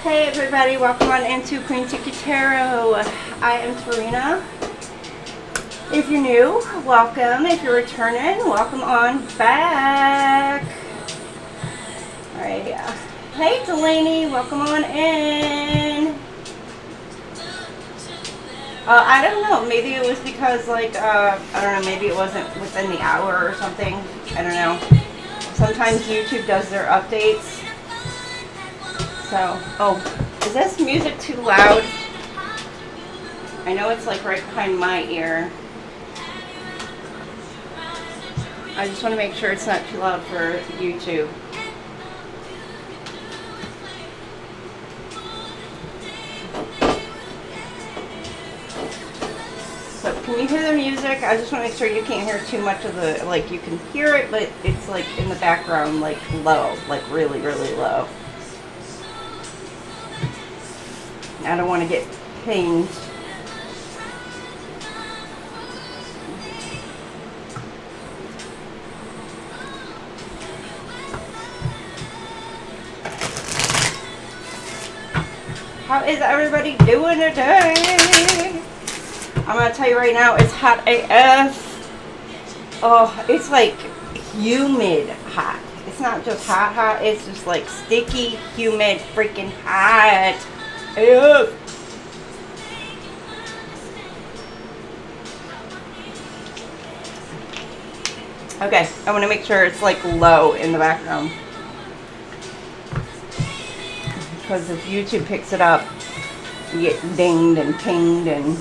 Hey everybody, welcome on into QueenTiki Tarot. I am Tarina. If you're new, welcome. If you're returning, welcome on back. Alright, yeah. Hey Delaney, welcome on in. I don't know, maybe it was because like, I don't know, maybe it wasn't within the hour or something. I don't know. Sometimes YouTube does their updates. So, oh, is this music too loud? I know it's like right behind my ear. I just want to make sure it's not too loud for YouTube. So, can you hear the music? I just want to make sure you can't hear too much of the, like you can hear it, but it's like in the background, like low, like really, really low. I don't want to get pinged. How is everybody doing today? I'm going to tell you right now, it's hot AF. Oh, it's like humid hot. It's not just hot, it's just like sticky, humid, freaking hot. AF. Okay, I want to make sure it's like low in the background. Because if YouTube picks it up, you get dinged and pinged and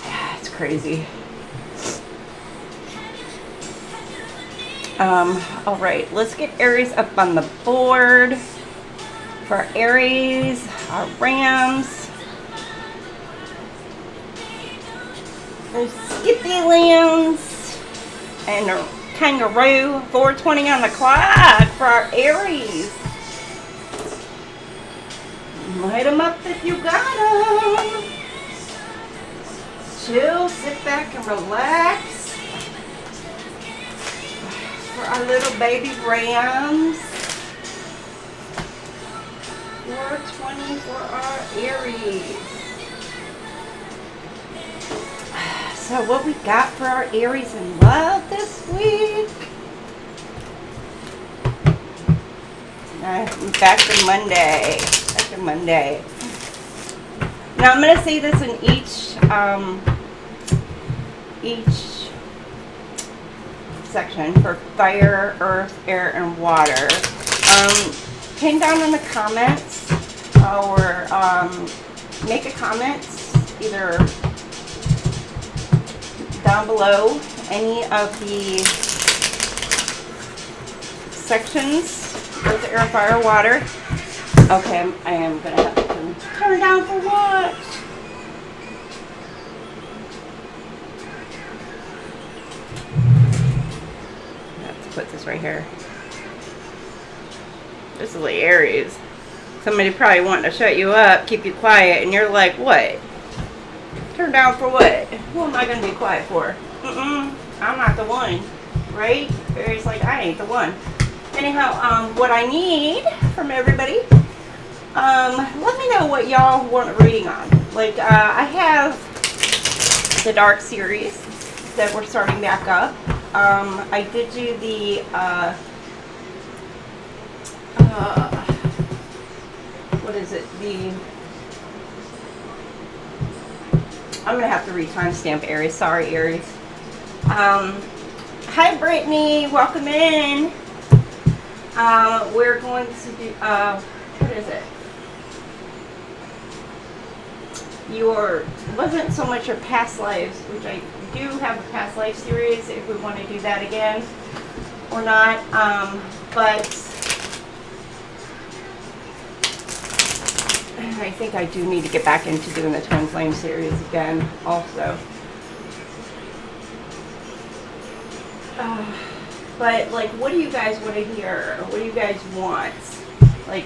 yeah, it's crazy. Alright, let's get Aries up on the board. For Aries, our Rams. There's Skippy Lambs and a Kangaroo. 4:20 on the clock for our Aries. Light them up if you got them. Chill, sit back and relax. For our little baby Rams. 4:20 for our Aries. So what we got for our Aries in love this week? Back to Monday. Back to Monday. Now I'm going to say this in each each section for fire, earth, air, and water. Pin down in the comments or make a comment either down below any of the sections, earth, air, fire, water. Okay, I am gonna have to turn down for what? Put this right here. This is like Aries. Somebody probably wanting to shut you up, keep you quiet, and you're like, what? Turn down for what? Who am I going to be quiet for? I'm not the one, right? Aries like, I ain't the one. Anyhow, what I need from everybody, let me know what y'all want a reading on. Like, I have the Dark series that we're starting back up. I did do the, what is it? I'm going to have to timestamp Aries. Sorry, Aries. Hi, Brittany. Welcome in. We're going to do, what is it? Wasn't so much your past lives, which I do have a past life series if we want to do that again or not, but I think I do need to get back into doing the Twinflame series again also. But like, what do you guys want to hear? What do you guys want? Like,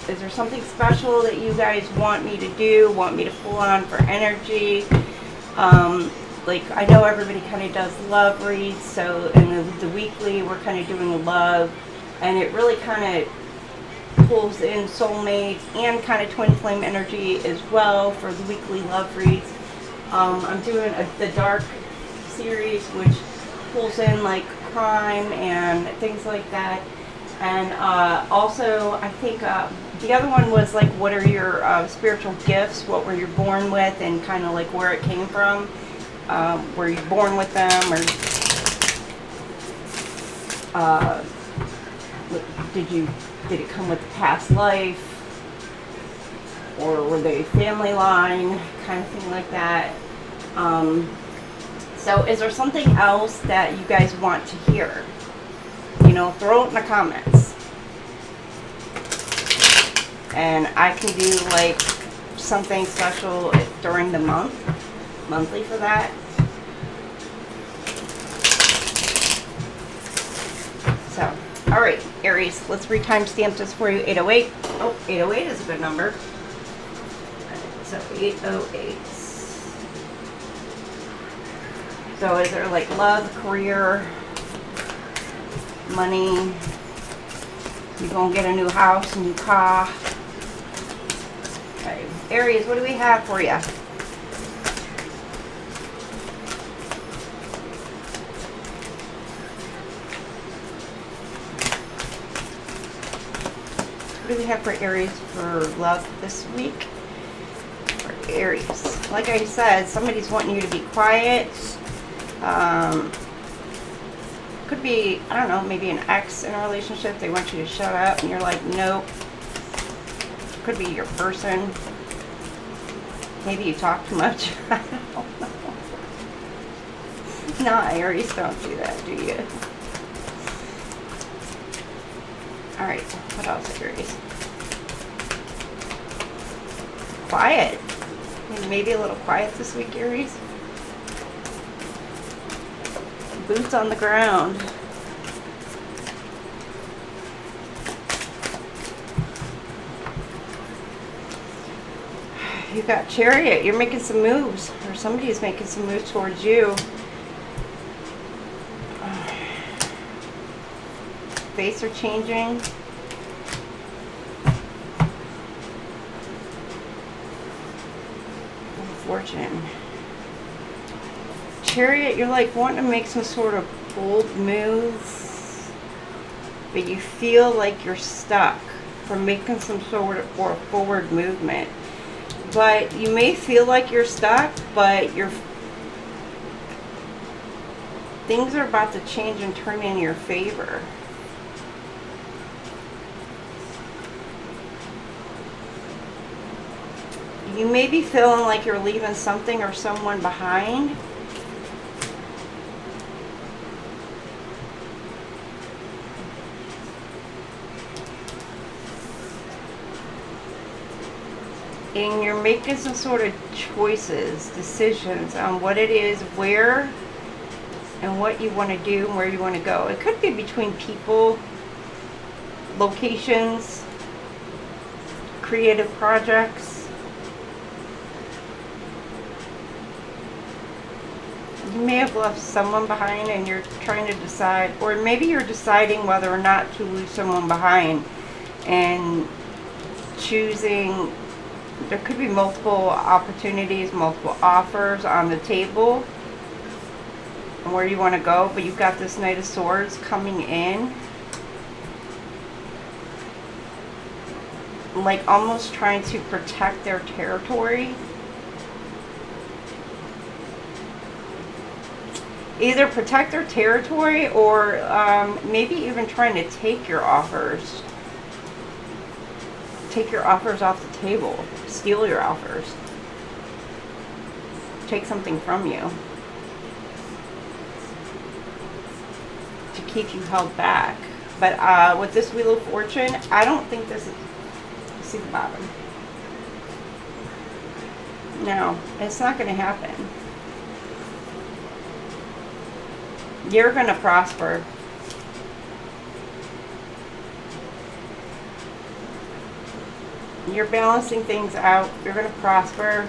is there something special that you guys want me to do, want me to pull on for energy? Like, I know everybody kind of does love reads, so in the weekly we're kind of doing love, and it really kind of pulls in soulmates and kind of twin flame energy as well for the weekly love reads. I'm doing the Dark series, which pulls in like crime and things like that, and also I think the other one was like, what are your spiritual gifts, what were you born with, and kind of like where it came from. Were you born with them, or did it come with a past life, or were they family line, kind of thing like that. So is there something else that you guys want to hear? You know, throw it in the comments. And I can do like something special during the monthly for that. So, all right, Aries, let's timestamp this for you. 808. Oh, 808 is a good number. So 808. So is there like love, career, money? You gonna get a new house, a new car? Okay. Aries, what do we have for you? What do we have for Aries for love this week? For Aries, like I said, somebody's wanting you to be quiet. Could be, I don't know, maybe an ex in a relationship. They want you to shut up and you're like, nope. Could be your person. Maybe you talk too much. I don't know. No, Aries, don't do that, do you? Alright, what else, Aries? Quiet. Maybe a little quiet this week, Aries. Boots on the ground. You got Chariot. You're making some moves, or somebody's making some moves towards you. Fates are changing. Fortune. Chariot, you're like wanting to make some sort of bold moves, but you feel like you're stuck from making some sort of forward movement. But you may feel like you're stuck, but Things are about to change and turn in your favor. You may be feeling like you're leaving something or someone behind. And you're making some sort of choices, decisions on what it is, where, and what you want to do and where you want to go. It could be between people, locations, creative projects. You may have left someone behind and you're trying to decide, or maybe you're deciding whether or not to leave someone behind and choosing. There could be multiple opportunities, multiple offers on the table and where you want to go, but you've got this Knight of Swords coming in, like almost trying to protect their territory. Either protect their territory or maybe even trying to take your offers. Take your offers off the table. Steal your offers. Take something from you to keep you held back. But with this Wheel of Fortune, I don't think this is... See the bottom. No, it's not going to happen. You're going to prosper. You're balancing things out. You're going to prosper.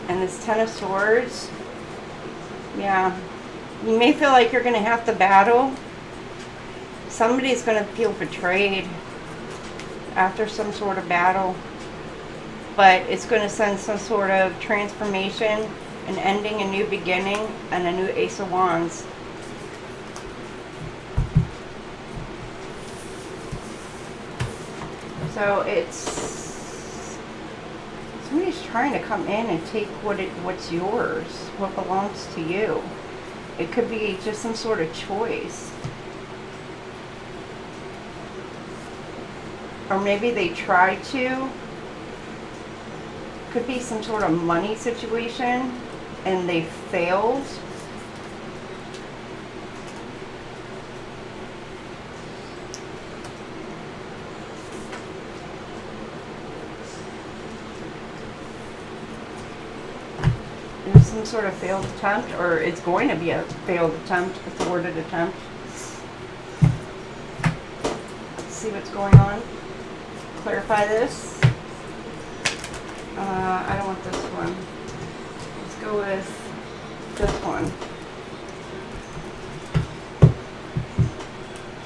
And this Ten of Swords, yeah, you may feel like you're going to have to battle. Somebody's going to feel betrayed after some sort of battle. But it's going to send some sort of transformation, an ending, a new beginning, and a new Ace of Wands. So it's somebody's trying to come in and take what's yours, what belongs to you. It could be just some sort of choice. Or maybe they try to. Could be some sort of money situation and they failed. There's some sort of failed attempt, or it's going to be a failed attempt, a thwarted attempt. Let's see what's going on. Clarify this. I don't want this one. Let's go with this one.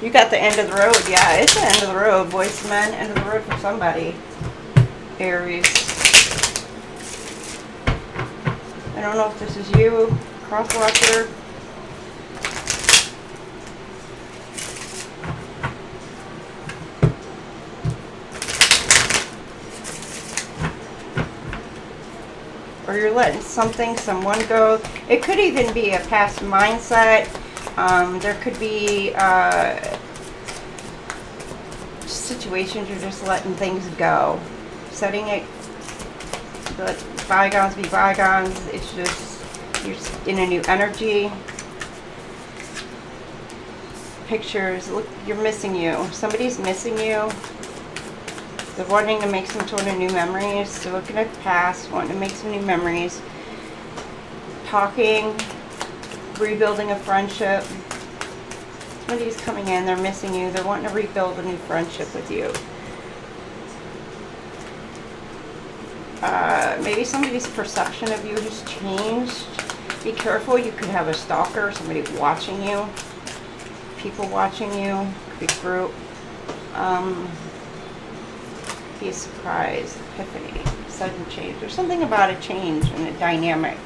You got the end of the road. Yeah, it's the end of the road, boys and men. End of the road for somebody. Aries. I don't know if this is you, cross-watcher. Or you're letting something, someone go. It could even be a past mindset. There could be situations you're just letting things go. Setting it, let bygones be bygones. It's just, you're in a new energy. Pictures, look, you're missing you. Somebody's missing you. They're wanting to make some sort of new memories. They're looking at the past, wanting to make some new memories. Talking, rebuilding a friendship. Somebody's coming in, they're missing you. They're wanting to rebuild a new friendship with you. Maybe somebody's perception of you has changed. Be careful, you could have a stalker, somebody watching you. People watching you, could be a group. Be a surprise, epiphany, sudden change. There's something about a change and a dynamic.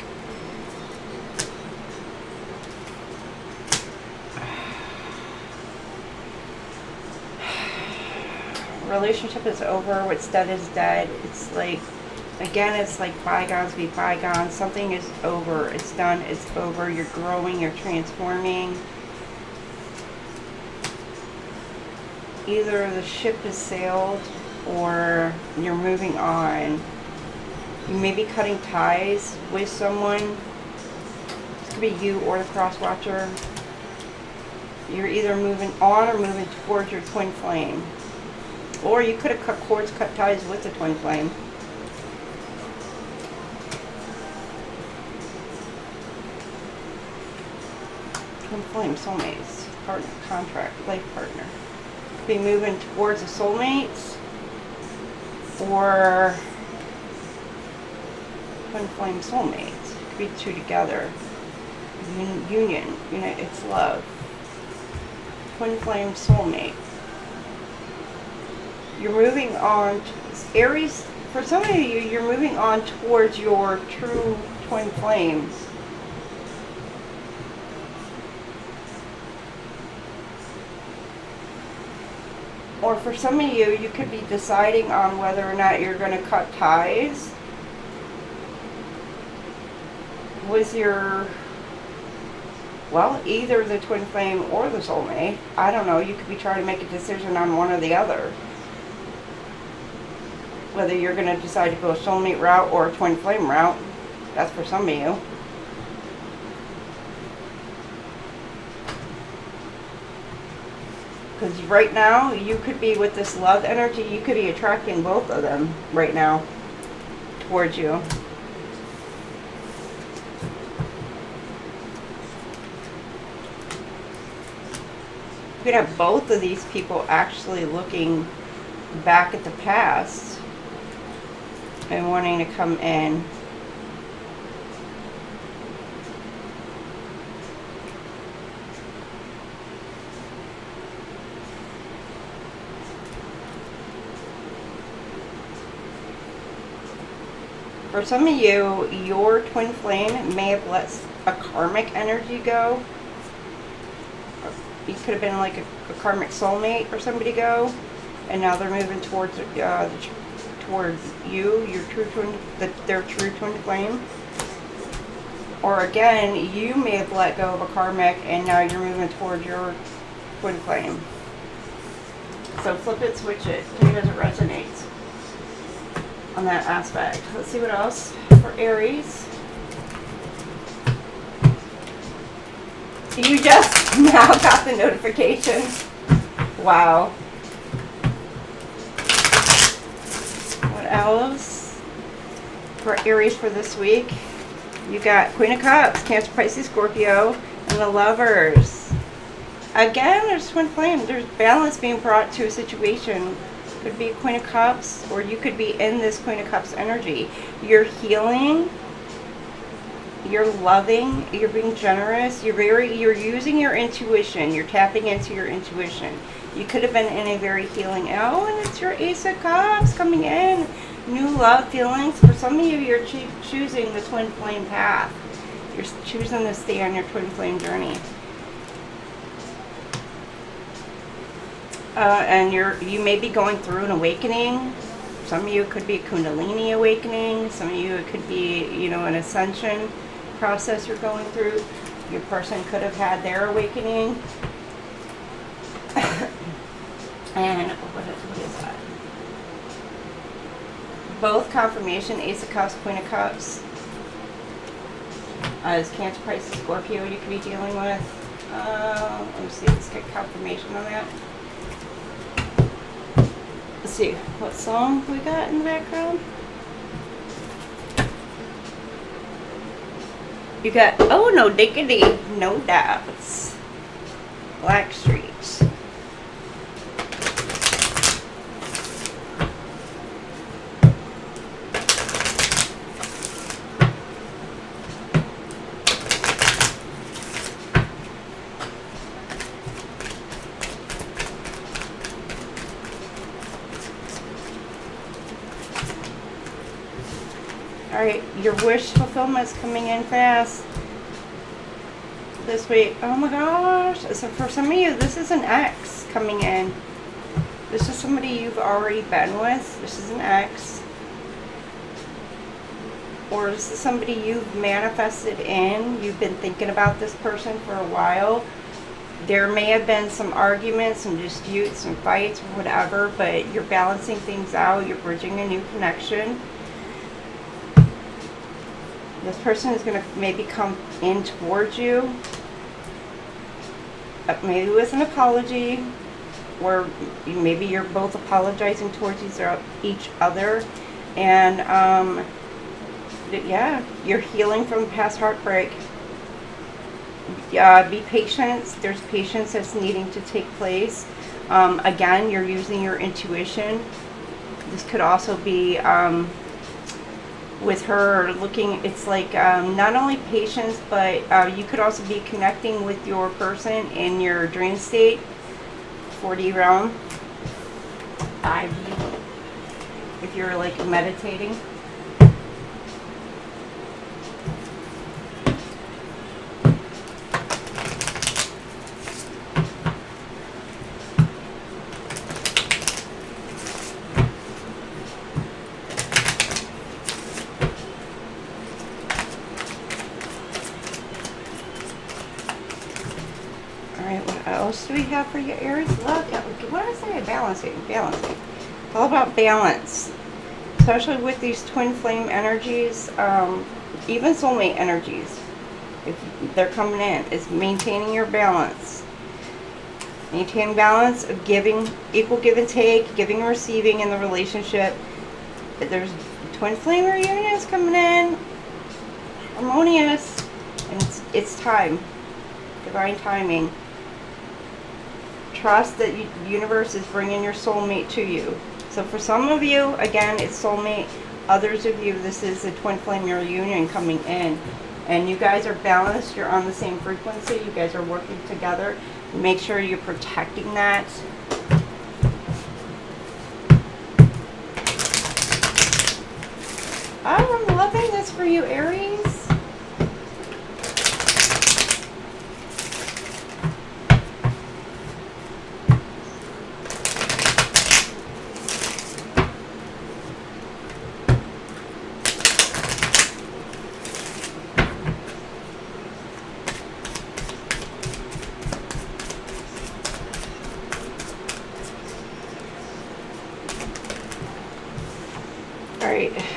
Relationship is over. What's dead is dead. It's like Again, it's like bygones be bygones. Something is over. It's done. It's over. You're growing. You're transforming. Either the ship has sailed or you're moving on. You may be cutting ties with someone. This could be you or the cross watcher. You're either moving on or moving towards your twin flame. Or you could have cut cords, cut ties with the twin flame. Twin flame, soulmates, partner, contract, life partner. Be moving towards a soulmate or twin flame soulmate. Could be two together. Union, it's love. Twin flame soulmate. You're moving on, Aries, for some of you, you're moving on towards your true twin flame. Or for some of you, you could be deciding on whether or not you're going to cut ties with your, well, either the twin flame or the soulmate. I don't know. You could be trying to make a decision on one or the other. Whether you're going to decide to go a soulmate route or a twin flame route. That's for some of you. Because right now, you could be with this love energy, you could be attracting both of them right now towards you. You could have both of these people actually looking back at the past and wanting to come in. For some of you, your twin flame may have let a karmic energy go. You could have been like a karmic soulmate for somebody go, and now they're moving towards you, your true twin, their true twin flame. Or again, you may have let go of a karmic, and now you're moving towards your twin flame. So flip it, switch it, see if it resonates on that aspect. Let's see what else for Aries. You just now got the notification. Wow. What else for Aries for this week? You got Queen of Cups, Cancer, Pisces, Scorpio, and the Lovers. Again, there's twin flame. There's balance being brought to a situation. Could be Queen of Cups, or you could be in this Queen of Cups energy. You're healing, you're loving, you're being generous, you're using your intuition, you're tapping into your intuition. You could have been in a very healing, and it's your Ace of Cups coming in. New love feelings. For some of you, you're choosing the twin flame path. You're choosing to stay on your twin flame journey. And you may be going through an awakening. Some of you it could be a Kundalini awakening. Some of you it could be, an ascension process you're going through. Your person could have had their awakening. And what is that? Both confirmation, Ace of Cups, Queen of Cups. As Cancer, Pisces, Scorpio you could be dealing with. Let me see, let's get confirmation on that. Let's see what song we got in the background. You got Oh No Diggity, No Doubts, Blackstreet. Alright, your wish fulfillment's coming in fast this week. Oh my gosh. So for some of you, this is an ex coming in. This is somebody you've already been with. This is an ex. or is this somebody you've manifested in? You've been thinking about this person for a while. There may have been some arguments, some disputes, some fights, whatever, but you're balancing things out. You're bridging a new connection. This person is going to maybe come in towards you, maybe with an apology, or maybe you're both apologizing towards each other. And yeah, you're healing from past heartbreak. Be patient. There's patience that's needing to take place. Again, you're using your intuition. This could also be with her looking, it's like not only patience, but you could also be connecting with your person in your dream state, 4D realm, 5D, if you're like meditating. What else do we have for you, Aries? Look, what did I say? Balancing. All about balance, especially with these twin flame energies, even soulmate energies. If they're coming in, it's maintaining your balance. Maintain balance of giving, equal give and take, giving and receiving in the relationship. There's twin flame reunions coming in, harmonious, and it's time, divine timing. Trust that the universe is bringing your soulmate to you. So for some of you, again, it's soulmate. Others of you, this is a twin flame reunion coming in. And you guys are balanced. You're on the same frequency. You guys are working together. Make sure you're protecting that. Oh, I'm loving this for you, Aries.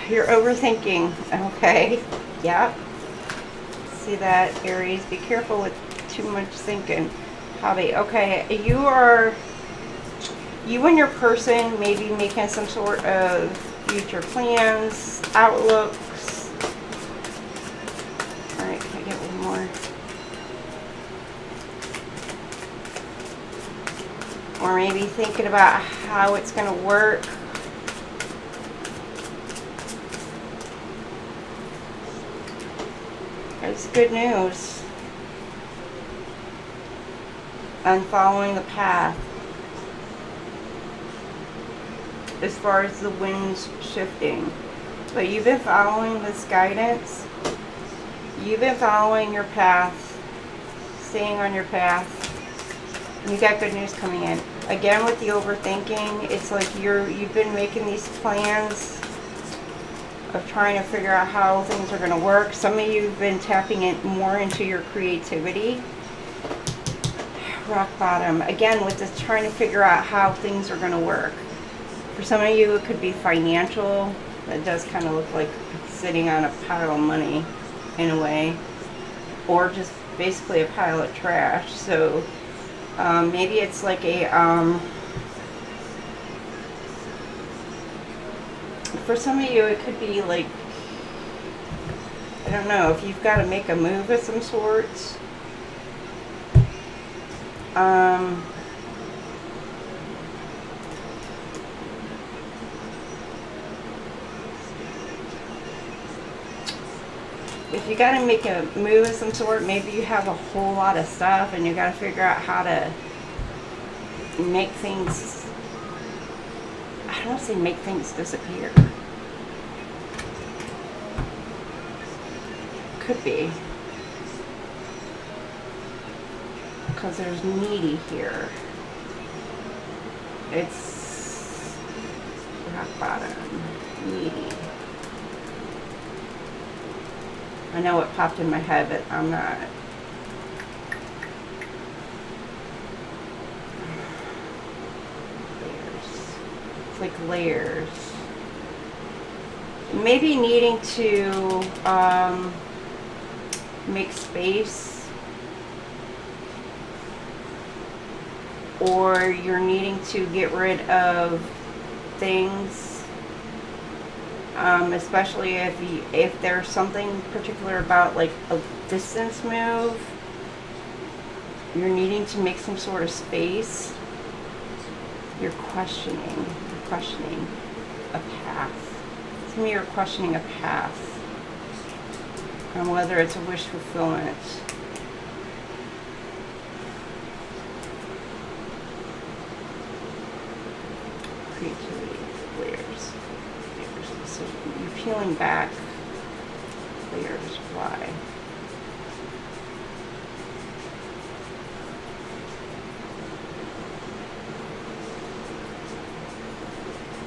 You're overthinking. Okay. Yep. See that, Aries? Be careful with too much thinking. Hobby. Okay. You and your person may be making some sort of future plans, outlooks. Alright, can I get one more? Or maybe thinking about how it's going to work. It's good news. I'm following the path. As far as the winds shifting. But you've been following this guidance. You've been following your path. Staying on your path. And you got good news coming in. Again, with the overthinking, it's like you've been making these plans of trying to figure out how things are going to work. Some of you have been tapping it more into your creativity. Rock bottom. Again, with this trying to figure out how things are going to work. For some of you, it could be financial. That does kind of look like sitting on a pile of money in a way. Or just basically a pile of trash. So maybe it's like a... for some of you, it could be like, I don't know, if you've got to make a move of some sort. If you got to make a move of some sort, maybe you have a whole lot of stuff and you got to figure out how to make things, I don't want to say make things disappear. Could be. Because there's needy here. It's rock bottom. Needy. I know it popped in my head, but I'm not. Layers. It's like layers. Maybe needing to make space, or you're needing to get rid of things. Especially if there's something particular about like a distance move, you're needing to make some sort of space. You're questioning a path. To me, you're questioning a path, and whether it's a wish fulfillment. Creativity, layers. So you're peeling back layers. Why?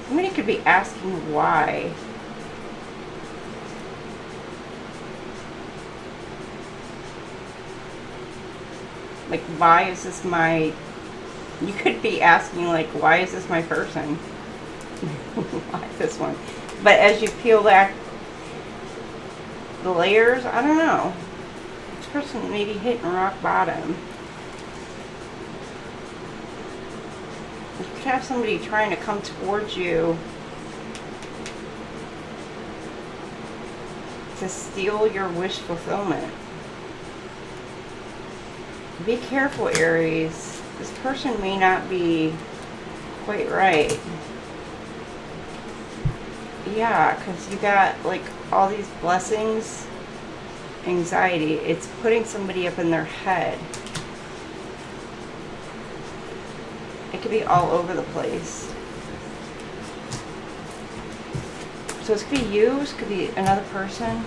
Somebody could be asking why. Like, why is this my... You could be asking, like, why is this my person? Why this one? But as you peel back the layers, I don't know. This person may be hitting rock bottom. You could have somebody trying to come towards you to steal your wish fulfillment. Be careful, Aries. This person may not be quite right. Yeah, because you got like all these blessings, anxiety. It's putting somebody up in their head. It could be all over the place. So this could be you, this could be another person.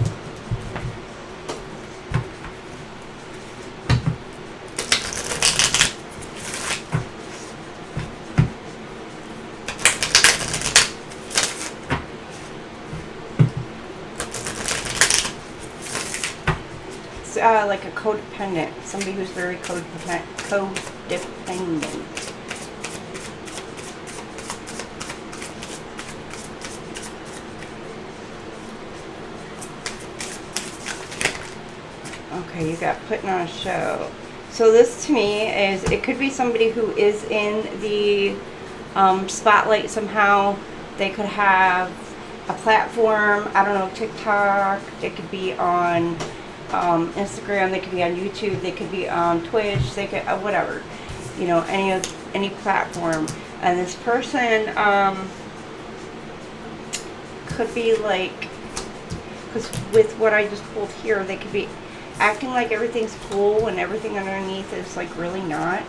Like a codependent, somebody who's very codependent. Okay, you got putting on a show. So this to me is, it could be somebody who is in the spotlight somehow. They could have a platform, I don't know, TikTok, they could be on Instagram, they could be on YouTube, they could be on Twitch, they could whatever, you know, any platform. And this person could be like, because with what I just pulled here, they could be acting like everything's cool and everything underneath is like really not.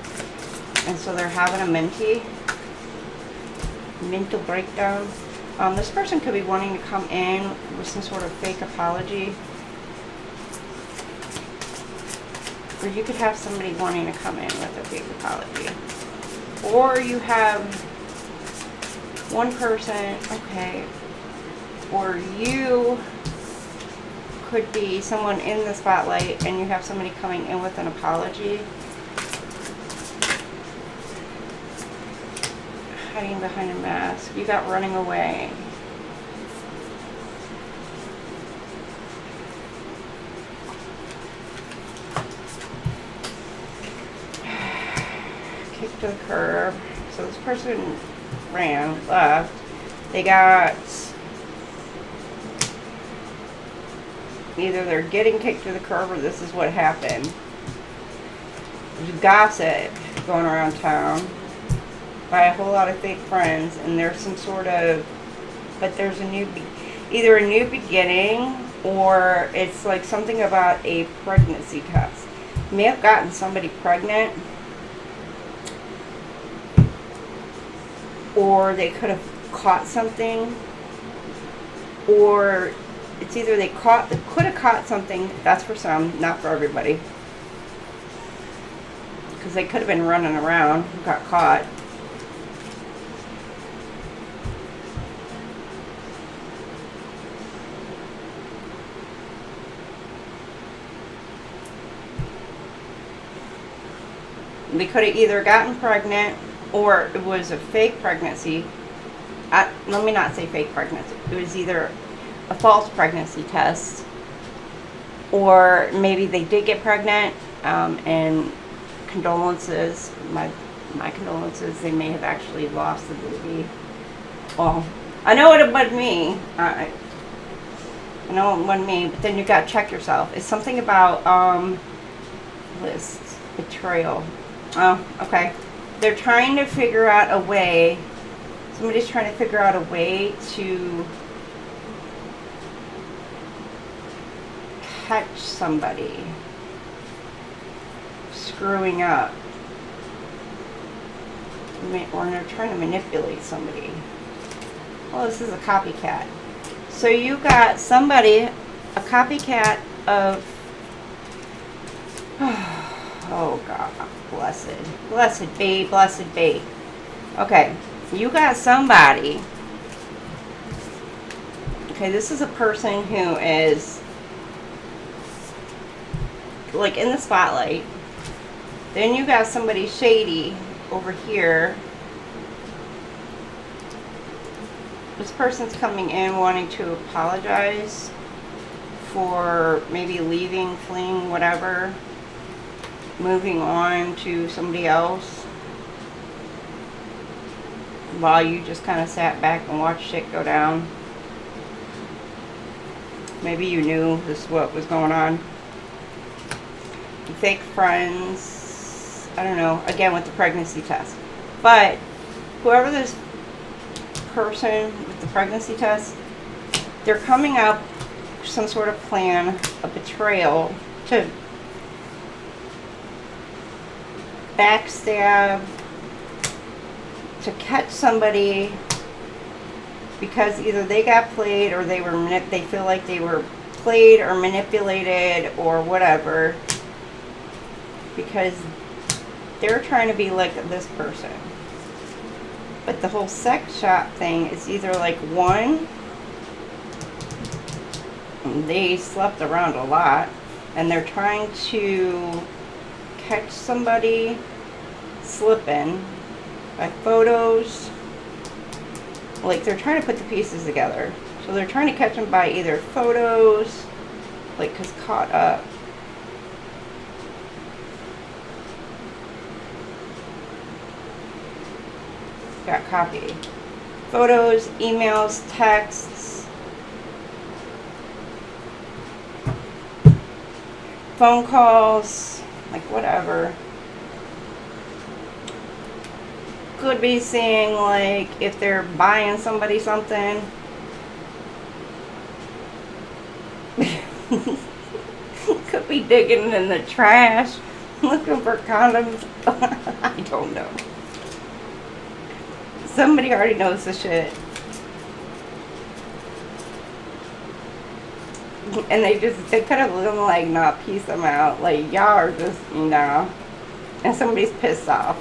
And so they're having a mental breakdown. This person could be wanting to come in with some sort of fake apology. Or you could have somebody wanting to come in with a fake apology. Or you have one person, okay, or you could be someone in the spotlight and you have somebody coming in with an apology. Hiding behind a mask. You got running away. Kick to the curb. So this person ran, left. They got, either they're getting kicked to the curb or this is what happened. There's gossip going around town by a whole lot of fake friends, and there's some sort of, but there's either a new beginning, or it's like something about a pregnancy test. You may have gotten somebody pregnant, or they could have caught something, or it's either they could have caught something. That's for some, not for everybody, because they could have been running around and got caught. They could have either gotten pregnant or it was a fake pregnancy. Let me not say fake pregnancy. It was either a false pregnancy test, or maybe they did get pregnant, and condolences, my condolences, they may have actually lost the baby. Well, I know it wasn't me. I know it wasn't me, but then you gotta check yourself. It's something about lists, betrayal. Oh, okay. They're trying to figure out a way. Somebody's trying to figure out a way to catch somebody screwing up. Or they're trying to manipulate somebody. Well, this is a copycat. So you got somebody, a copycat of, oh God, blessed be. Okay, you got somebody. Okay, this is a person who is like in the spotlight. Then you got somebody shady over here. This person's coming in wanting to apologize for maybe leaving, fleeing, whatever, moving on to somebody else, while you just kind of sat back and watched shit go down. Maybe you knew this is what was going on. Fake friends, I don't know, again with the pregnancy test. But whoever this person with the pregnancy test, they're coming up with some sort of plan, a betrayal, to backstab, to catch somebody, because either they got played or they feel like they were played or manipulated or whatever, because they're trying to be like this person. But the whole sex shop thing is either like one, they slept around a lot and they're trying to catch somebody slipping by photos. Like they're trying to put the pieces together. So they're trying to catch them by either photos, like cause caught up. Got copy. Photos, emails, texts, phone calls, like whatever. Could be seeing like if they're buying somebody something. Could be digging in the trash, looking for condoms. I don't know. Somebody already knows the shit. And they could have been like, nah, peace them out. Like, y'all are just, nah. And somebody's pissed off.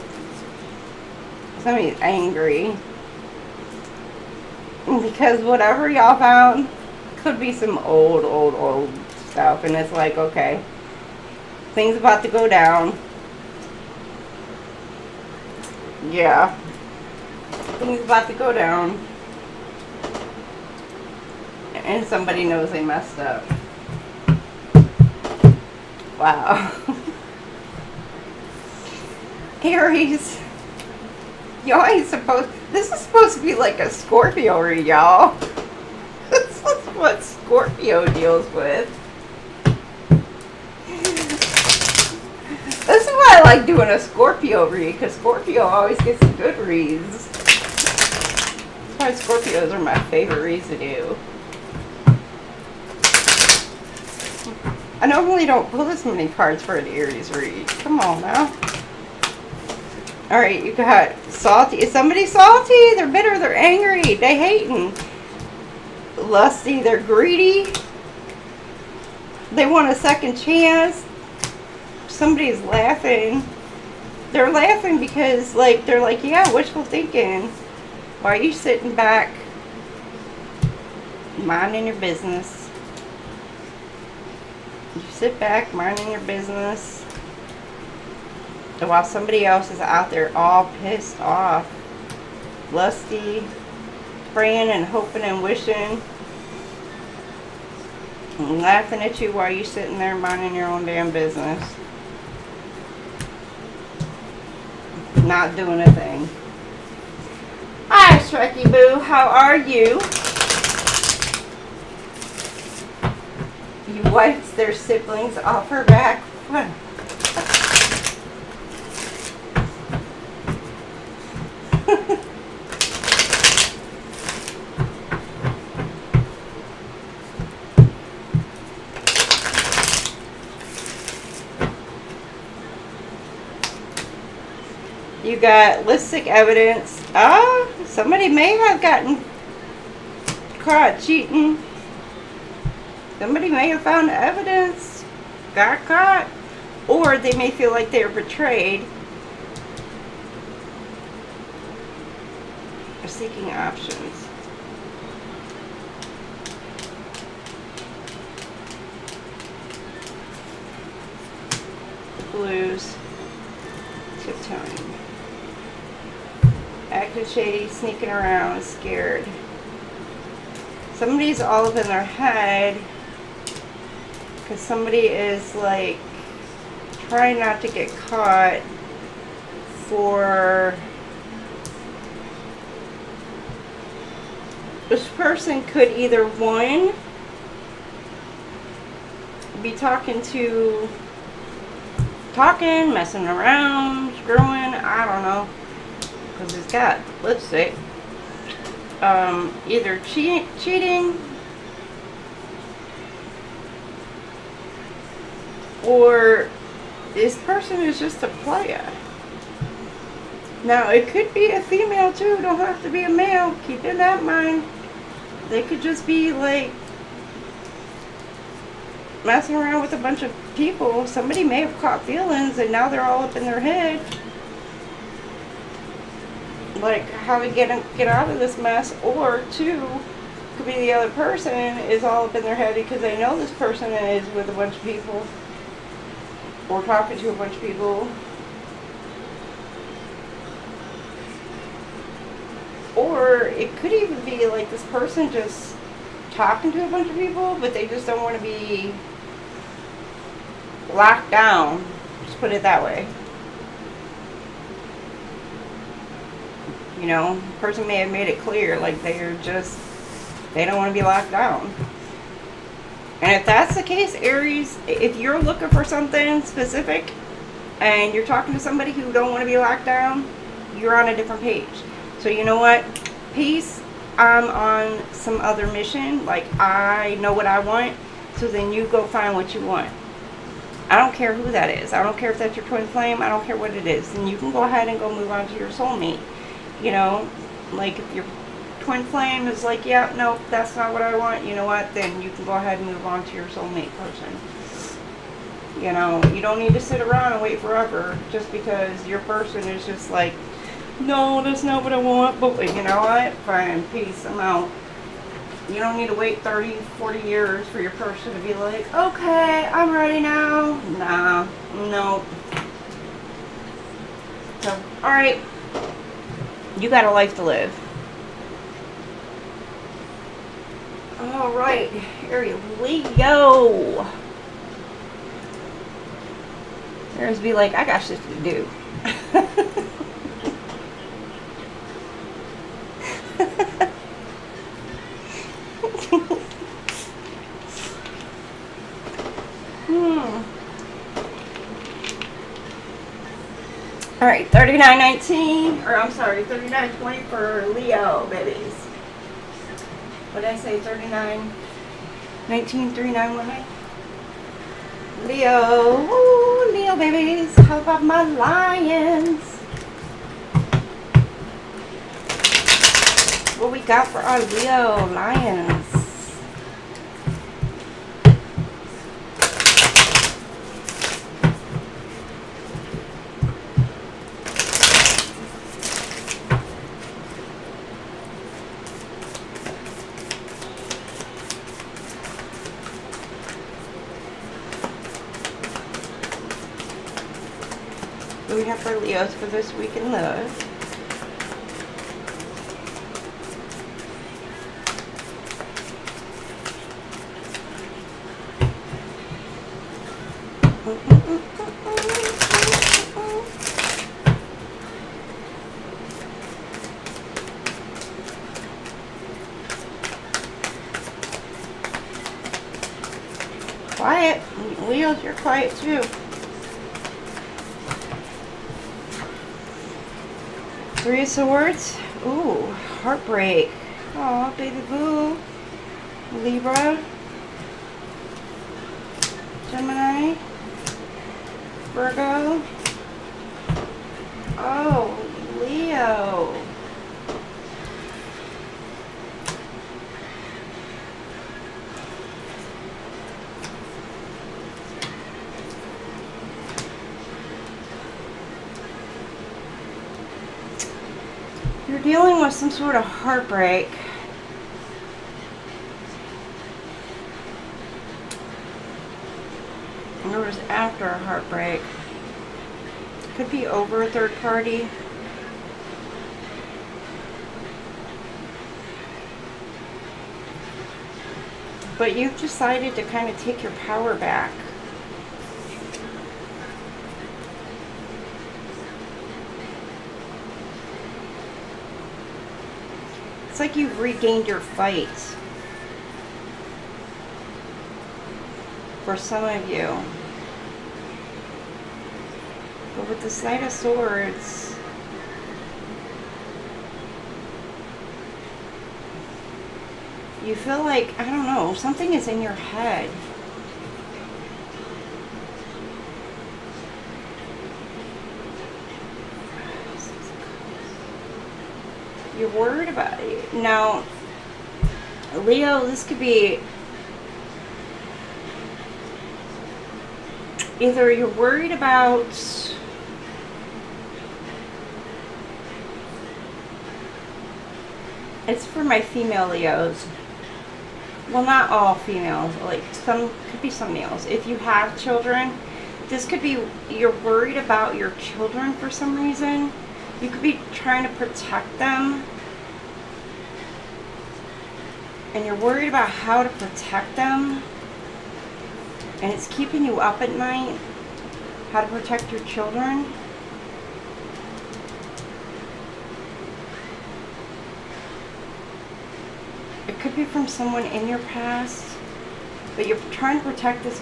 Somebody's angry. Because whatever y'all found could be some old stuff. And it's like, okay, things about to go down. Yeah. Things about to go down. And somebody knows they messed up. Wow. Aries. Y'all ain't supposed... This is supposed to be like a Scorpio read, y'all. This is what Scorpio deals with. This is why I like doing a Scorpio read, because Scorpio always gets the good reads. That's why Scorpios are my favorite reads to do. I normally don't pull this many cards for an Aries read. Come on now. Alright, you got salty. Is somebody salty? They're bitter, they're angry, they hating. Lusty, they're greedy. They want a second chance. Somebody's laughing. They're laughing because like they're like, yeah, wishful thinking. Why are you sitting back minding your business? You sit back minding your business. while somebody else is out there all pissed off, lusty, praying and hoping and wishing, and laughing at you while you're sitting there minding your own damn business. Not doing a thing. Hi, Shrekky Boo. How are you? You wiped their siblings off her back. What? You got listic evidence. Somebody may have gotten caught cheating. Somebody may have found evidence, got caught, or they may feel like they were betrayed. Or seeking options. The blues, tiptoeing. Acting shady, sneaking around, scared. Somebody's all up in their head because somebody is like trying not to get caught for... This person could either, one, be messing around, screwing, I don't know, because it's got lipstick. Either cheating, or this person is just a player. Now, it could be a female too, don't have to be a male, keep in that mind. They could just be like messing around with a bunch of people. Somebody may have caught feelings and now they're all up in their head. Like how to get out of this mess, or two, could be the other person is all up in their head because they know this person is with a bunch of people or talking to a bunch of people. Or it could even be like this person just talking to a bunch of people, but they just don't want to be locked down. Just put it that way. You know, the person may have made it clear, like they don't want to be locked down. And if that's the case, Aries, if you're looking for something specific and you're talking to somebody who don't want to be locked down, you're on a different page. So you know what? Peace, I'm on some other mission. Like, I know what I want. So then you go find what you want. I don't care who that is. I don't care if that's your twin flame. I don't care what it is. And you can go ahead and go move on to your soulmate. You know, like if your twin flame is like, yeah, no, that's not what I want. You know what? Then you can go ahead and move on to your soulmate person. You know, you don't need to sit around and wait forever just because your person is just like, no, that's not what I want, but you know what? Fine, peace, I'm out. You don't need to wait 30, 40 years for your person to be like, okay, I'm ready now. Nah, no. So, alright. You got a life to live. Alright, here we go. There's be like, I got shit to do. All right, 39.19, or I'm sorry, 39.20 for Leo, babies. What did I say? 39.19, 39.19. Leo, ooh, Leo, babies. How about my lions? What we got for our Leo lions? we have for Leos for this week in love? Quiet. Leos, you're quiet too. Three of Swords. Ooh, heartbreak. Oh, baby boo. Libra. Gemini. Virgo. Oh, Leo. You're dealing with some sort of heartbreak. And it was after a heartbreak. Could be over a third party. But you've decided to kind of take your power back. It's like you've regained your fight. For some of you. But with the Knight of Swords, you feel like, I don't know, something is in your head. You're worried about it. Now, Leo, this could be either you're worried about it's for my female Leos. Well, not all females, like some, could be some males. If you have children, this could be you're worried about your children for some reason. You could be trying to protect them. And you're worried about how to protect them. And it's keeping you up at night. How to protect your children. It could be from someone in your past. But you're trying to protect this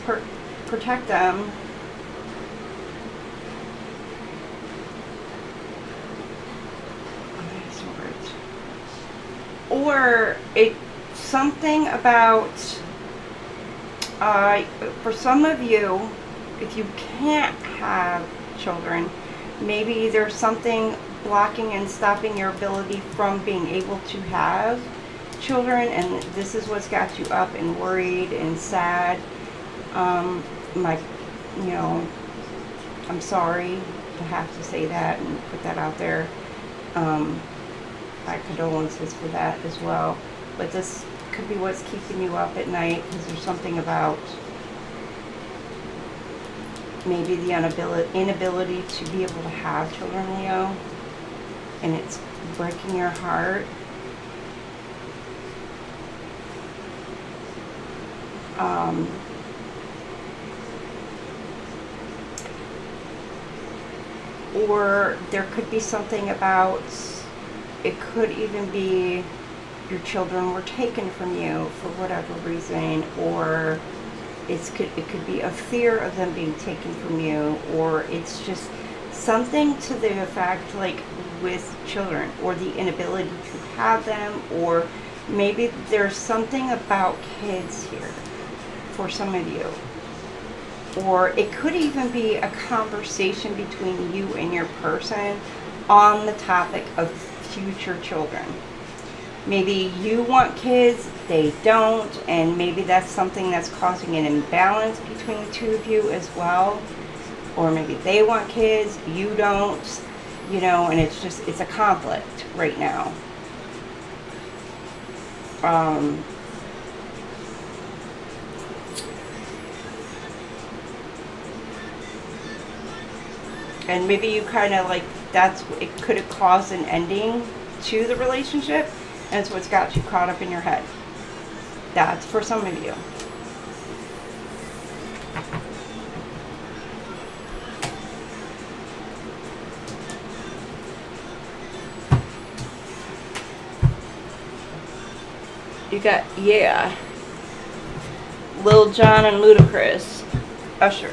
protect them. Or it's something about, for some of you, if you can't have children, maybe there's something blocking and stopping your ability from being able to have children, and this is what's got you up and worried and sad. You know, I'm sorry to have to say that and put that out there. My condolences for that as well. But this could be what's keeping you up at night, because there's something about maybe the inability to be able to have children, Leo, and it's breaking your heart. Or there could be something about, it could even be your children were taken from you for whatever reason, or it could be a fear of them being taken from you, or it's just something to the effect like with children, or the inability to have them, or maybe there's something about kids here for some of you. Or it could even be a conversation between you and your person on the topic of future children. Maybe you want kids, they don't, and maybe that's something that's causing an imbalance between the two of you as well. Or maybe they want kids, you don't, you know, and it's a conflict right now. And maybe you kind of like, it could have caused an ending to the relationship, and it's what's got you caught up in your head. That's for some of you. You got, yeah, Lil Jon and Ludacris, Usher.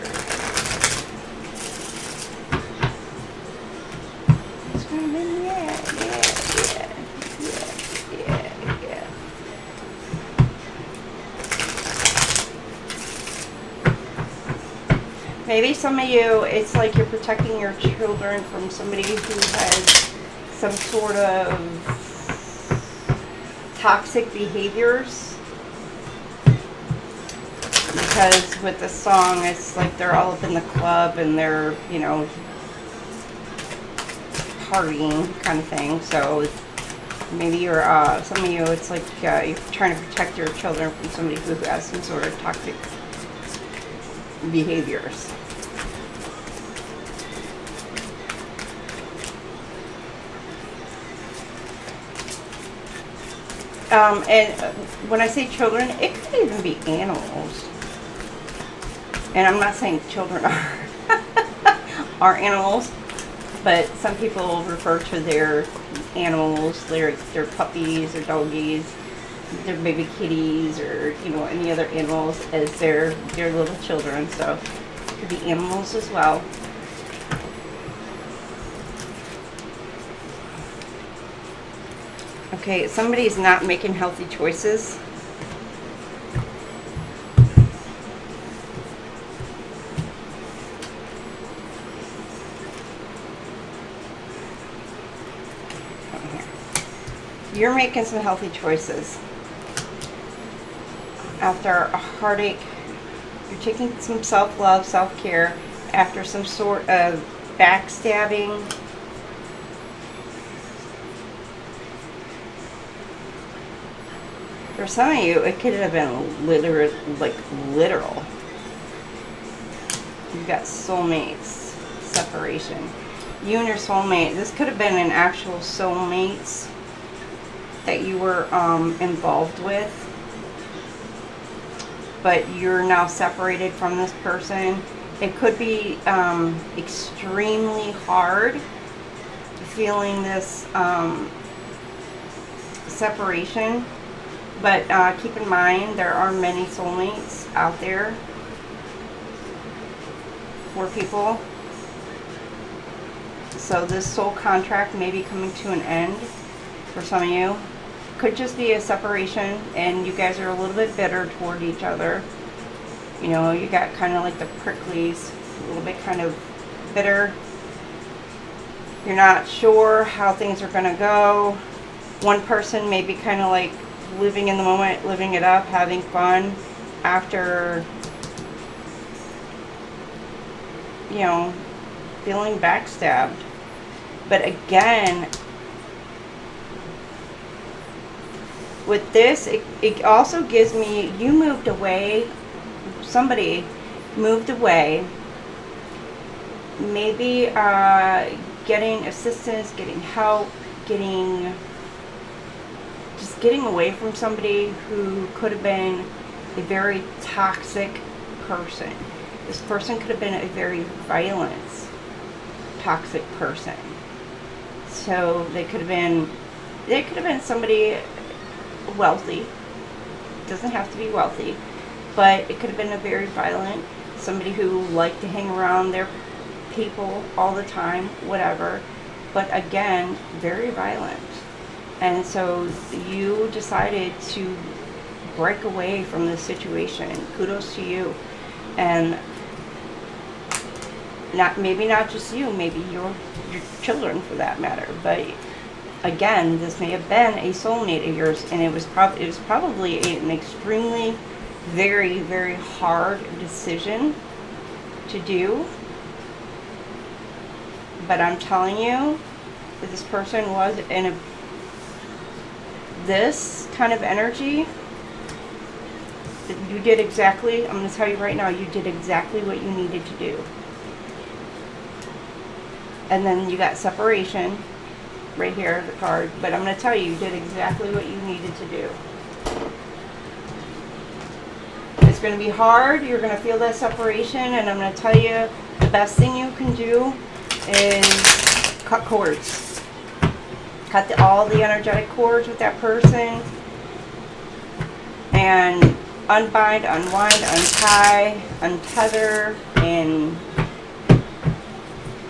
Yeah. Maybe some of you, it's like you're protecting your children from somebody who has some sort of toxic behaviors. Because with the song, it's like they're all up in the club and they're, you know, partying kind of thing. So maybe you're, some of you, it's like you're trying to protect your children from somebody who has some sort of toxic behaviors. And when I say children, it could even be animals. And I'm not saying children are animals, but some people refer to their animals, their puppies or doggies, their baby kitties, or, you know, any other animals as their little children. So it could be animals as well. Okay, somebody's not making healthy choices. You're making some healthy choices. After a heartache, you're taking some self-love, self-care, after some sort of backstabbing. For some of you, it could have been literal. You've got soulmates, separation. You and your soulmate, this could have been an actual soulmates that you were involved with, but you're now separated from this person. It could be extremely hard feeling this separation, but keep in mind there are many soulmates out there for people. So this soul contract may be coming to an end for some of you. Could just be a separation and you guys are a little bit bitter toward each other. You know, you got kind of like the pricklies, a little bit kind of bitter. You're not sure how things are going to go. One person may be kind of like living in the moment, living it up, having fun after, you know, feeling backstabbed. But again, with this, it also gives me, you moved away, somebody moved away, maybe getting assistance, getting help, just getting away from somebody who could have been a very toxic person. This person could have been a very violent, toxic person. So they could have been somebody wealthy. It doesn't have to be wealthy, but it could have been a very violent, somebody who liked to hang around their people all the time, whatever, but again, very violent. And so you decided to break away from this situation. Kudos to you. And maybe not just you, maybe your children for that matter, but again, this may have been a soulmate of yours, and it was probably an extremely, very, very hard decision to do. But I'm telling you that this person was in this kind of energy. That you did exactly, I'm going to tell you right now, you did exactly what you needed to do. And then you got separation right here, the card. But I'm going to tell you, you did exactly what you needed to do. It's going to be hard. You're going to feel that separation. And I'm going to tell you, the best thing you can do is cut cords. Cut all the energetic cords with that person. And unbind, unwind, untie, untether, and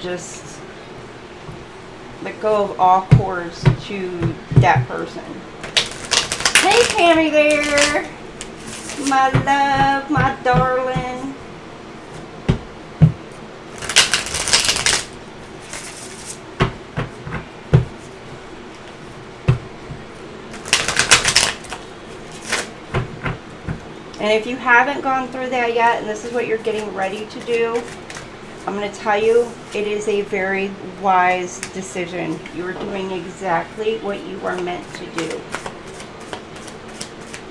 just let go of all cords to that person. Hey, Tammy there. My love, my darling. And if you haven't gone through that yet, and this is what you're getting ready to do, I'm going to tell you, it is a very wise decision. You are doing exactly what you are meant to do.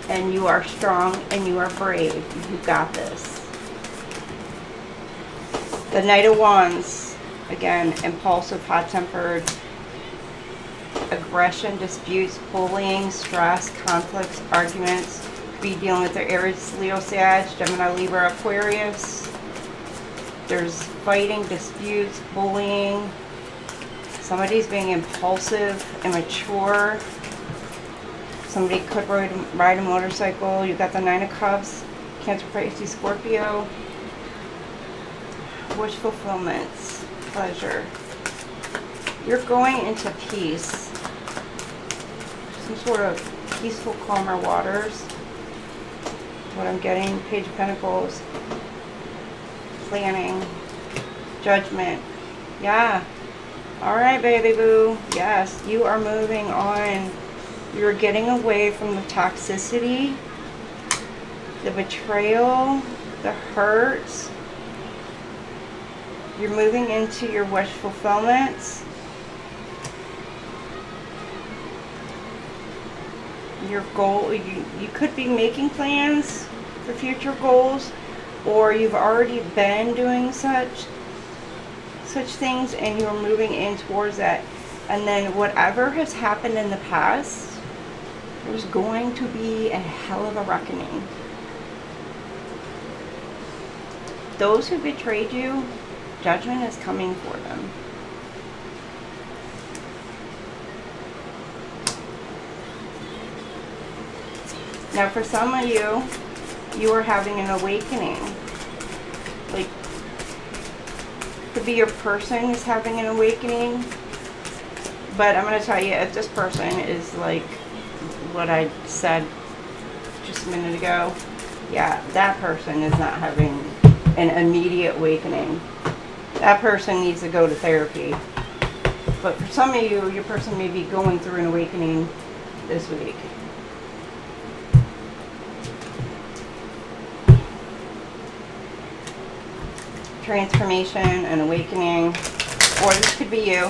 And you are strong and you are brave. You got this. The Knight of Wands, again, impulsive, hot-tempered, aggression, disputes, bullying, stress, conflicts, arguments. Be dealing with the Aries, Leo, Sag, Gemini, Libra, Aquarius. There's fighting, disputes, bullying. Somebody's being impulsive, immature. Somebody could ride a motorcycle. You got the Nine of Cups, Cancer, Pisces, Scorpio. Wish fulfillments, pleasure. You're going into peace. Some sort of peaceful, calmer waters. What I'm getting, Page of Pentacles. Planning, judgment. Yeah. All right, baby boo. Yes, you are moving on. You're getting away from the toxicity, the betrayal, the hurt. You're moving into your wish fulfillments. Your goal, you could be making plans for future goals, or you've already been doing such things and you're moving in towards that. And then whatever has happened in the past, there's going to be a hell of a reckoning. Those who betrayed you, judgment is coming for them. Now for some of you, you are having an awakening. Like, could be your person is having an awakening. But I'm going to tell you, if this person is like what I said just a minute ago, yeah, that person is not having an immediate awakening. That person needs to go to therapy. But for some of you, your person may be going through an awakening this week. Transformation and awakening, or this could be you.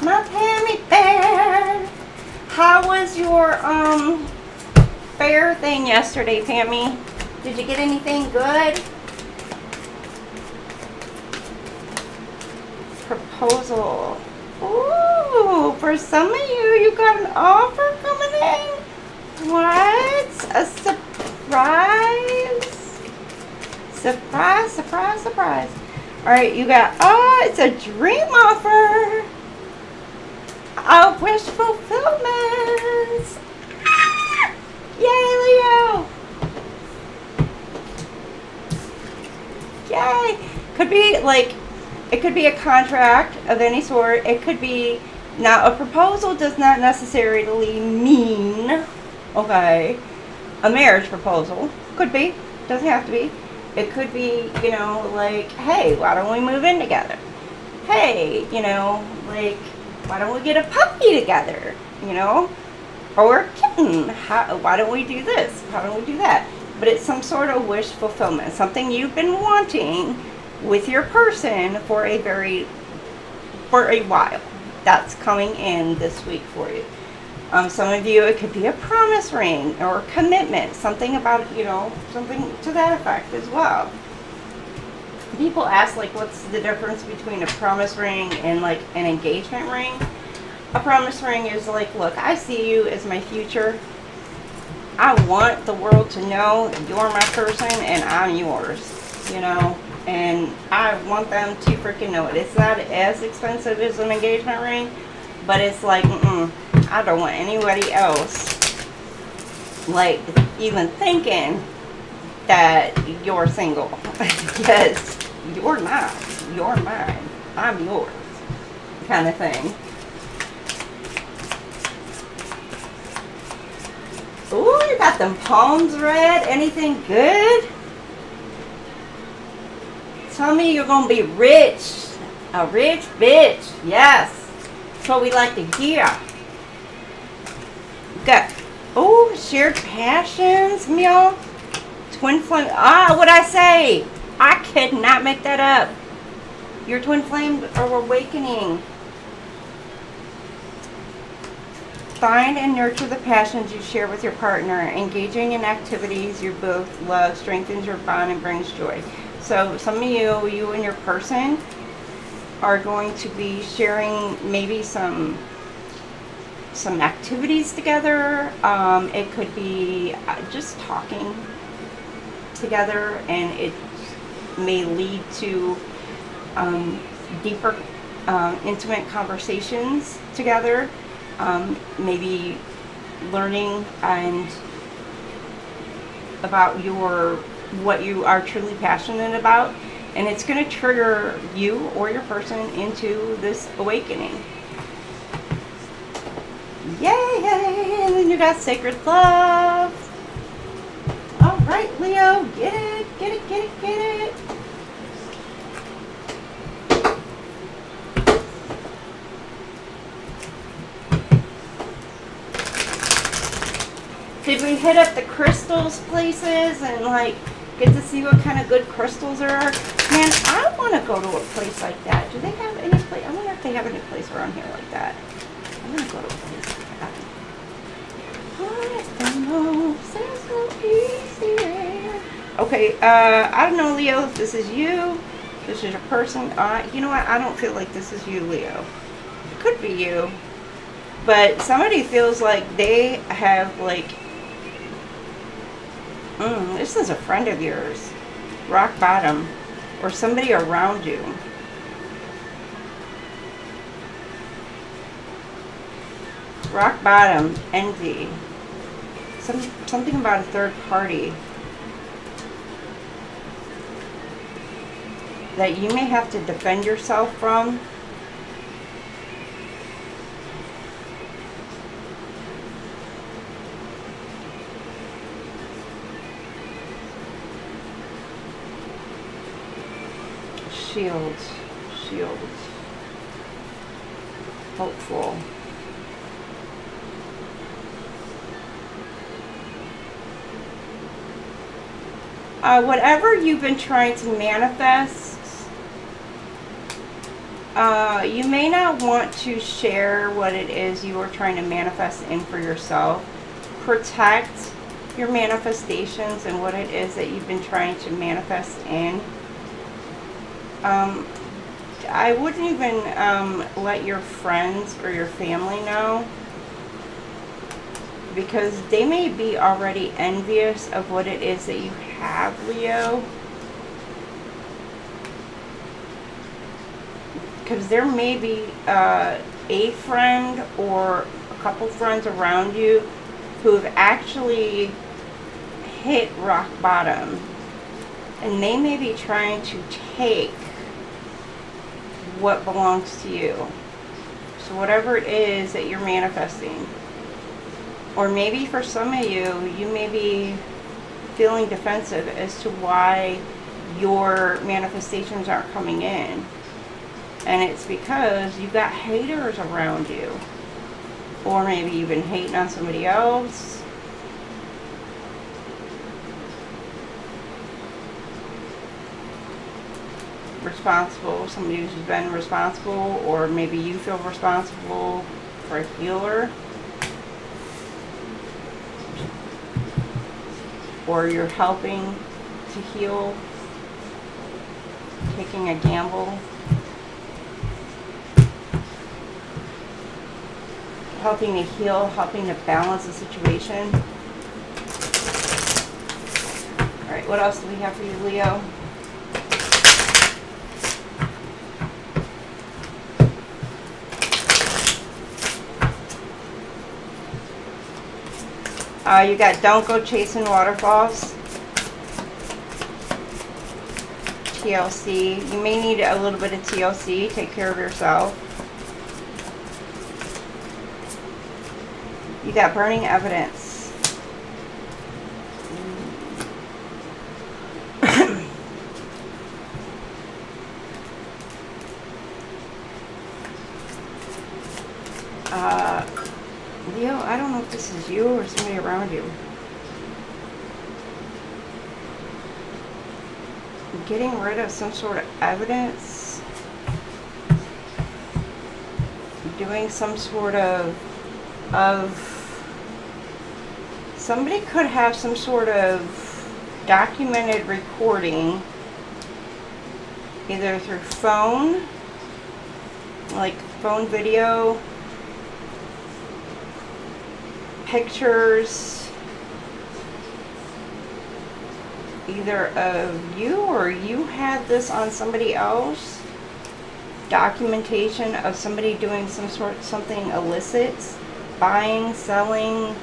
My Pammy Bear, how was your fair thing yesterday, Pammy? Did you get anything good? Proposal. Ooh, for some of you, you got an offer coming in. What? A surprise. Surprise, surprise, surprise. All right, you got, oh, it's a dream offer. A wish fulfillment. Ah! Yay, Leo. Yay. Could be like, it could be a contract of any sort. It could be, now a proposal does not necessarily mean, okay, a marriage proposal. Could be, doesn't have to be. It could be, you know, like, hey, why don't we move in together? Hey, you know, like, why don't we get a puppy together, you know? Or a kitten. Why don't we do this? How don't we do that? But it's some sort of wish fulfillment, something you've been wanting with your person for a while. That's coming in this week for you. Some of you, it could be a promise ring or a commitment, something about, something to that effect as well. People ask, like, what's the difference between a promise ring and, like, an engagement ring? A promise ring is like, look, I see you as my future. I want the world to know you're my person and I'm yours, and I want them to freaking know it. It's not as expensive as an engagement ring, but it's like, I don't want anybody else, like, even thinking that you're single. Because you're not. You're mine. I'm yours. Kind of thing. Ooh, you got them palms red. Anything good? Tell me you're going to be rich. A rich bitch. Yes. That's what we like to hear. Got, oh, shared passions, y'all. Twin flame. Ah, what'd I say? I could not make that up. Your twin flame are awakening. Find and nurture the passions you share with your partner. Engaging in activities you both love strengthens your bond and brings joy. So some of you and your person are going to be sharing maybe some activities together. It could be just talking together, and it may lead to deeper, intimate conversations together. Maybe learning and about what you are truly passionate about, and it's going to trigger you or your person into this awakening. Yay! And then you got sacred love. All right, Leo, get it, get it, get it, get it. Did we hit up the crystals places and, like, get to see what kind of good crystals there are? Man, I want to go to a place like that. Do they have any place? I wonder if they have any place around here like that. I'm going to go to a place like that. I don't know. Sounds so easy. Okay, I don't know, Leo, if this is you. This is your person. You know what? I don't feel like this is you, Leo. It could be you. But somebody feels like they have, like, this is a friend of yours. Rock bottom. Or somebody around you. Rock bottom. Envy. Something about a third party. That you may have to defend yourself from. Shields. Hopeful. Whatever you've been trying to manifest, you may not want to share what it is you are trying to manifest in for yourself. Protect your manifestations and what it is that you've been trying to manifest in. I wouldn't even let your friends or your family know, because they may be already envious of what it is that you have, Leo. Because there may be a friend or a couple friends around you who have actually hit rock bottom, and they may be trying to take what belongs to you. So whatever it is that you're manifesting, or maybe for some of you, you may be feeling defensive as to why your manifestations aren't coming in, and it's because you got haters around you, or maybe you've been hating on somebody else. Responsible, somebody who's been responsible, or maybe you feel responsible for a healer. or you're helping to heal, taking a gamble, helping to heal, helping to balance the situation. All right, what else do we have for you, Leo? You got don't go chasing waterfalls. TLC. You may need a little bit of TLC. Take care of yourself. You got burning evidence. Leo, I don't know if this is you or somebody around you. Getting rid of some sort of evidence. Doing some sort of somebody could have some sort of documented recording, either through phone, like phone video, pictures, either of you or you had this on somebody else, documentation of somebody doing something illicit, buying, selling,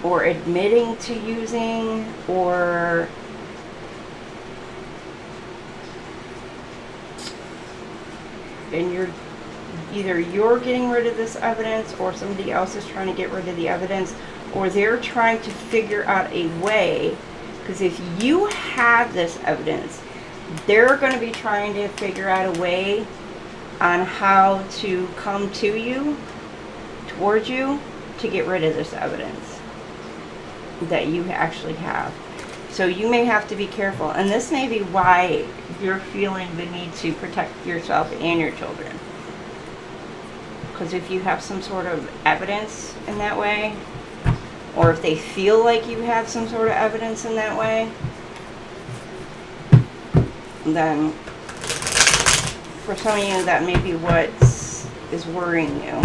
or admitting to using, or and either you're getting rid of this evidence or somebody else is trying to get rid of the evidence, or they're trying to figure out a way, because if you have this evidence, they're going to be trying to figure out a way on how to come to you, towards you, to get rid of this evidence that you actually have. So you may have to be careful, and this may be why you're feeling the need to protect yourself and your children. Because if you have some sort of evidence in that way, or if they feel like you have some sort of evidence in that way, then for some of you that may be what is worrying you.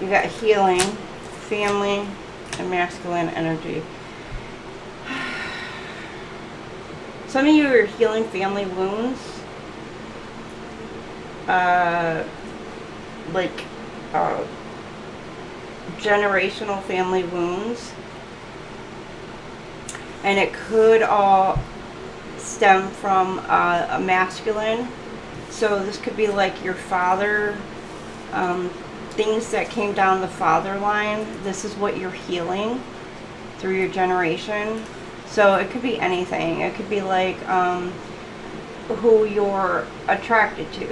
You got healing, family, and masculine energy. Some of you are healing family wounds. Generational family wounds. And it could all stem from a masculine. So this could be like your father, things that came down the father line. This is what you're healing through your generation. So it could be anything. It could be like who you're attracted to.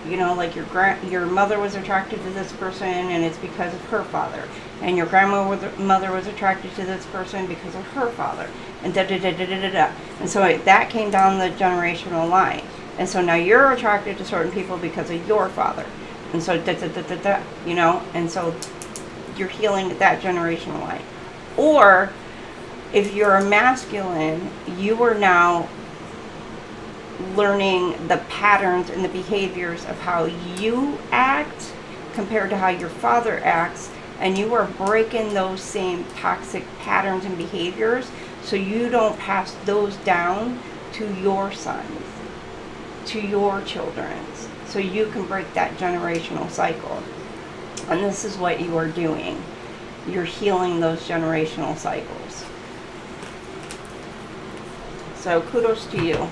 You know, like your mother was attracted to this person and it's because of her father. And your grandmother was attracted to this person because of her father. And da-da-da-da-da-da-da. And so that came down the generational line. And so now you're attracted to certain people because of your father. And so da-da-da-da-da, you know, and so you're healing that generational line. Or if you're a masculine, you are now learning the patterns and the behaviors of how you act compared to how your father acts, and you are breaking those same toxic patterns and behaviors so you don't pass those down to your sons, to your children, so you can break that generational cycle. And this is what you are doing. You're healing those generational cycles. So kudos to you.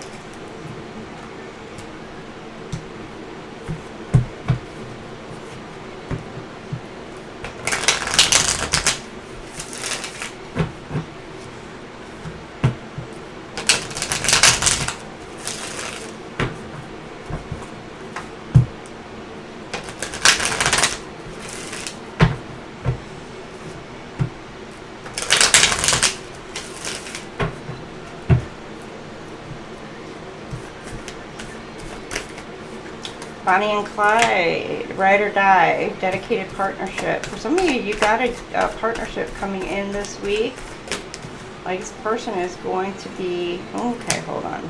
Bonnie and Clyde, ride or die, dedicated partnership. For some of you, you got a partnership coming in this week. Like this person is going to be, okay, hold on.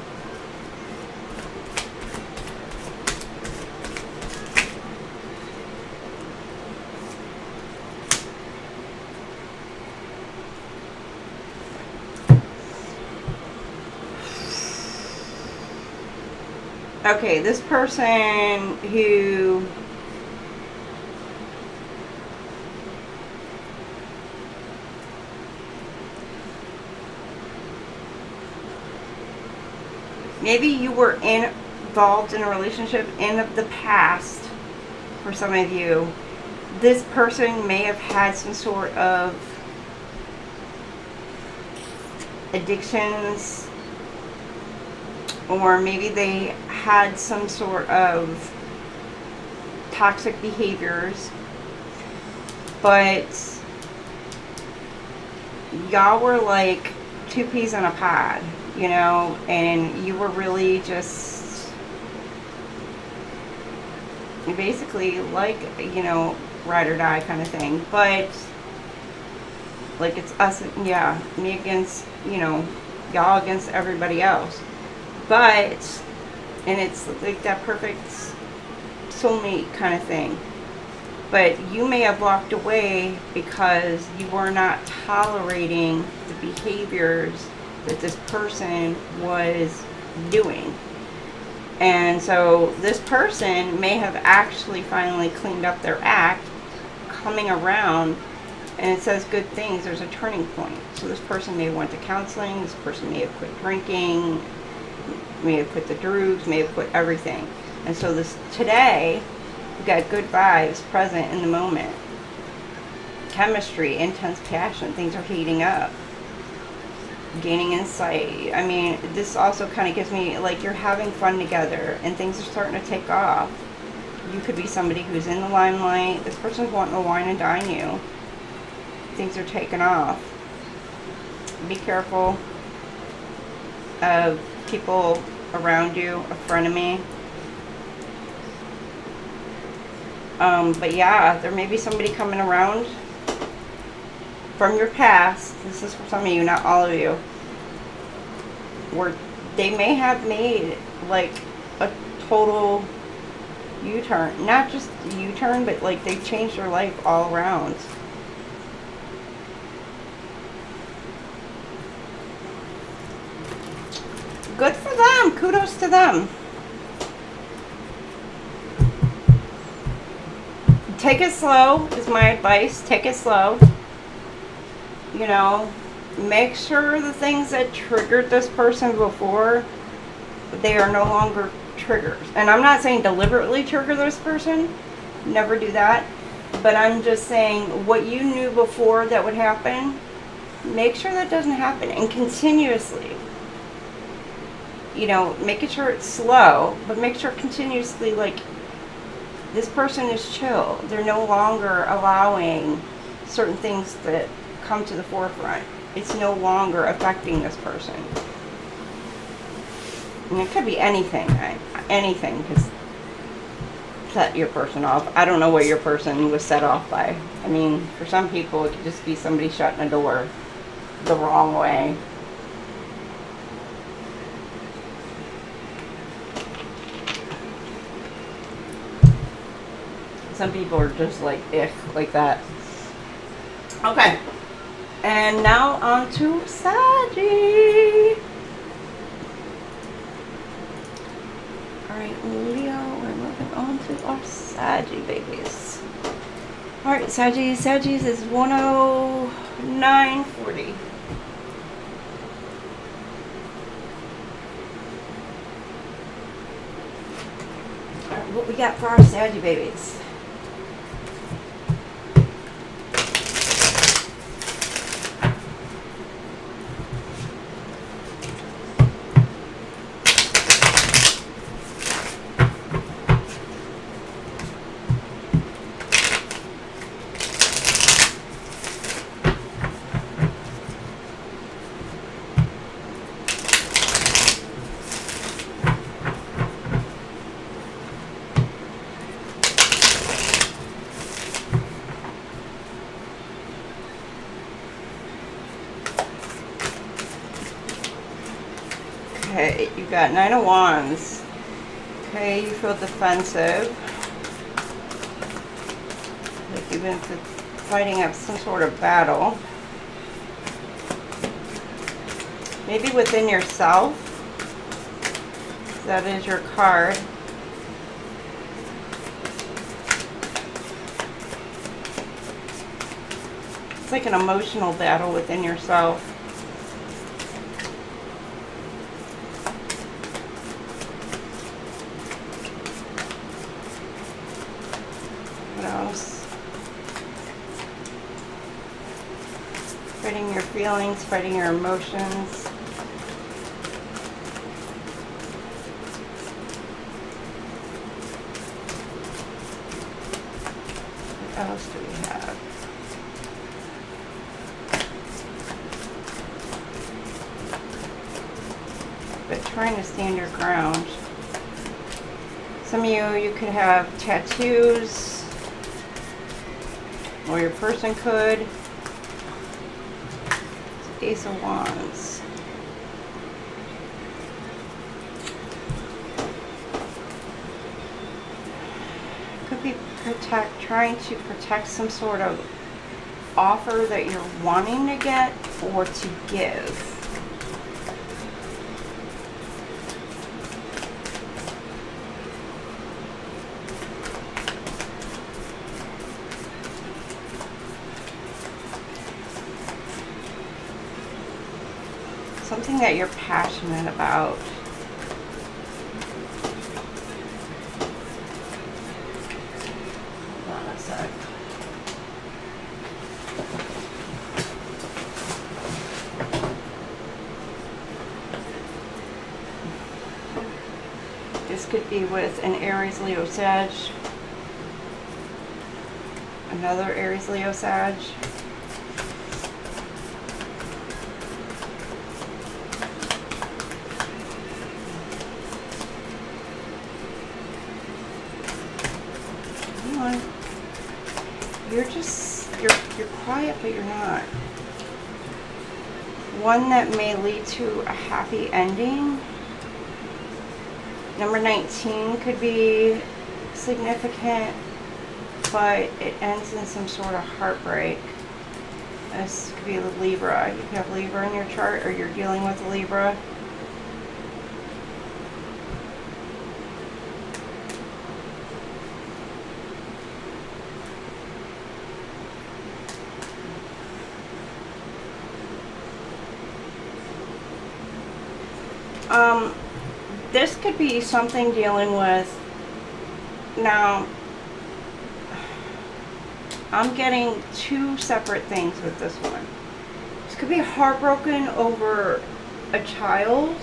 Okay, this person who maybe you were involved in a relationship in the past. For some of you, this person may have had some sort of addictions, or maybe they had some sort of toxic behaviors, but y'all were like two peas in a pod, you know, and you were really just basically like, you know, ride or die kind of thing. But like it's us, yeah, me against, you know, y'all against everybody else. But, and it's like that perfect soulmate kind of thing. But you may have walked away because you were not tolerating the behaviors that this person was doing. And so this person may have actually finally cleaned up their act, coming around, and it says good things. There's a turning point. So this person may have went to counseling, this person may have quit drinking, may have quit the drugs, may have quit everything. And so this today, we've got good vibes present in the moment. Chemistry, intense passion, things are heating up. Gaining insight. I mean, this also kind of gives me like you're having fun together and things are starting to take off. You could be somebody who's in the limelight. This person's wanting to wine and dine you. Things are taking off. Be careful of people around you, a frenemy. But yeah, there may be somebody coming around from your past. This is for some of you, not all of you, where they may have made like a total U-turn. Not just U-turn, but like they've changed their life all around. Good for them. Kudos to them. Take it slow is my advice. Take it slow. You know, make sure the things that triggered this person before, they are no longer triggers. And I'm not saying deliberately trigger this person. Never do that. But I'm just saying what you knew before that would happen, make sure that doesn't happen. And continuously, you know, making sure it's slow, but make sure continuously, like, this person is chill. They're no longer allowing certain things that come to the forefront. It's no longer affecting this person. And it could be anything, right? Anything could set your person off. I don't know what your person was set off by. I mean, for some people, it could just be somebody shutting a door the wrong way. Some people are just like, like that. Okay. And now on to Saggy. Alright, Leo, we're moving on to our Saggy babies. Alright, Saggies is 109.40. Alright, what we got for our Saggy babies? Okay, you got Nine of Wands. Okay, you feel defensive. Like you've been fighting up some sort of battle. Maybe within yourself. That is your card. It's like an emotional battle within yourself. What else? Fighting your feelings, fighting your emotions. What else do we have? But trying to stand your ground. Some of you could have tattoos, or your person could. It's Ace of Wands. Could be trying to protect some sort of offer that you're wanting to get or to give. Something that you're passionate about. Hold on a sec. This could be with an Aries, Leo, Sag. Another Aries, Leo, Sag. You're quiet, but you're not. One that may lead to a happy ending. Number 19 could be significant, but it ends in some sort of heartbreak. This could be the Libra. You could have Libra in your chart, or you're dealing with a Libra. This could be something dealing with, now, I'm getting two separate things with this one. This could be heartbroken over a child,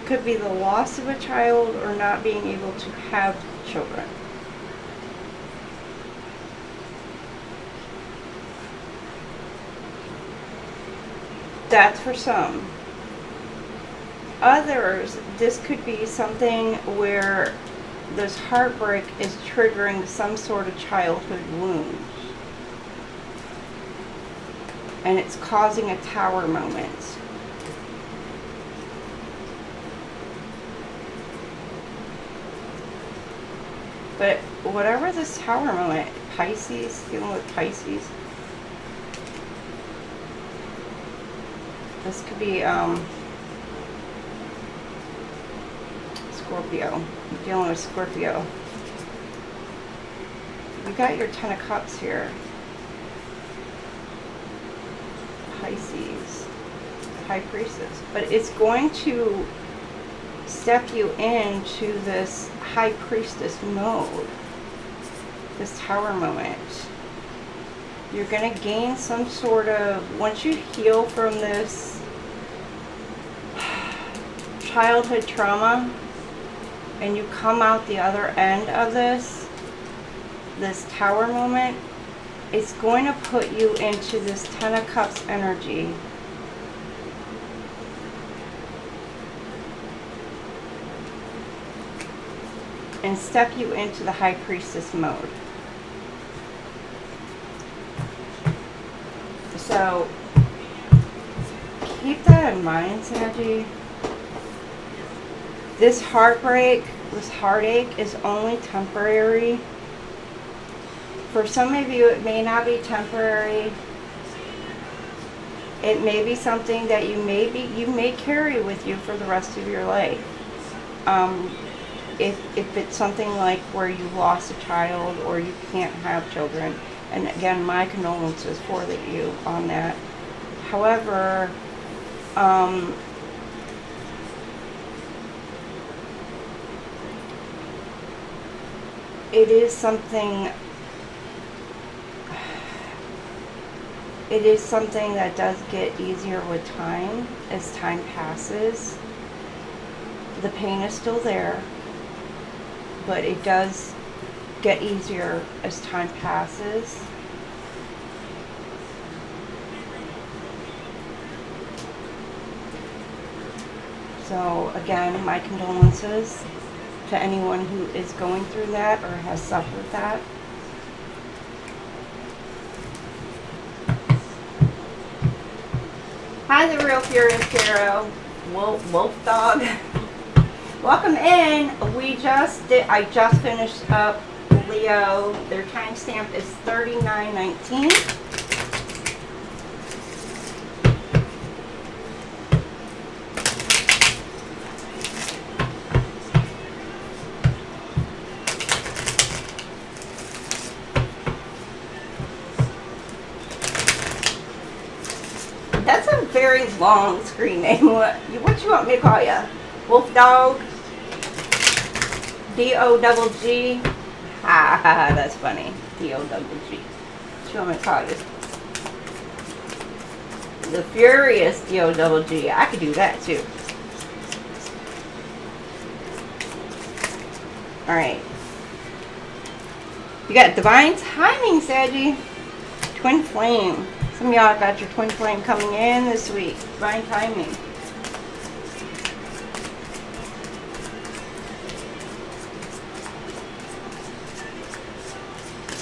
could be the loss of a child, or not being able to have children. That's for some. Others, this could be something where this heartbreak is triggering some sort of childhood wound. And it's causing a tower moment. But whatever this tower moment, Pisces, dealing with Pisces. This could be, Scorpio. You're dealing with Scorpio. You got your Ten of Cups here. Pisces. High Priestess. But it's going to step you into this High Priestess mode. This Tower moment. You're going to gain some sort of, once you heal from this childhood trauma, and you come out the other end of this Tower moment, it's going to put you into this Ten of Cups energy. And step you into the High Priestess mode. So keep that in mind, Saggy. This heartbreak, this heartache is only temporary. For some of you, it may not be temporary. It may be something that you may carry with you for the rest of your life. If it's something like where you lost a child or you can't have children, and again, my condolences for you on that. However, it is something that does get easier with time as time passes. The pain is still there, but it does get easier as time passes. So again, my condolences to anyone who is going through that or has suffered that. Hi, the Real Furious Tarot. Wolf Dog. Welcome in. I just finished up Leo. Their timestamp is 39:19. That's a very long screen name. What you want me to call you? Wolf Dog? D-O-double-G? Ha ha ha, that's funny. D-O-double-G. What you want me to call you? The Furious D-O-double-G. I could do that too. Alright. You got divine timing, Saggy. Twin flame. Some of y'all got your twin flame coming in this week. Divine timing.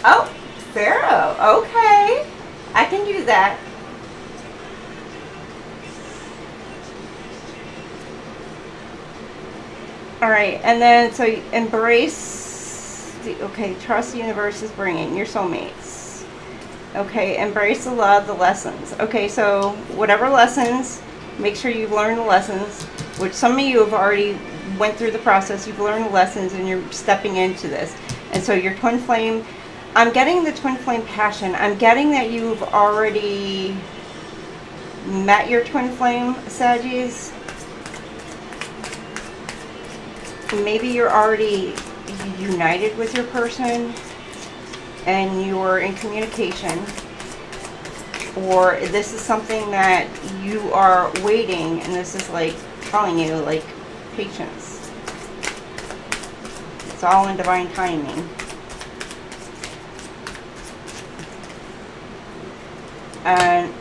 Oh, Pharaoh. Okay. I can do that. Alright, and then so embrace trust the universe is bringing your soulmates. Okay, embrace the love, the lessons. Okay, so whatever lessons, make sure you've learned the lessons, which some of you have already went through the process. You've learned the lessons and you're stepping into this. And so your twin flame, I'm getting the twin flame passion. I'm getting that you've already met your twin flame, Saggies. Maybe you're already united with your person and you're in communication, or this is something that you are waiting, and this is like telling you, like, patience. It's all in divine timing. And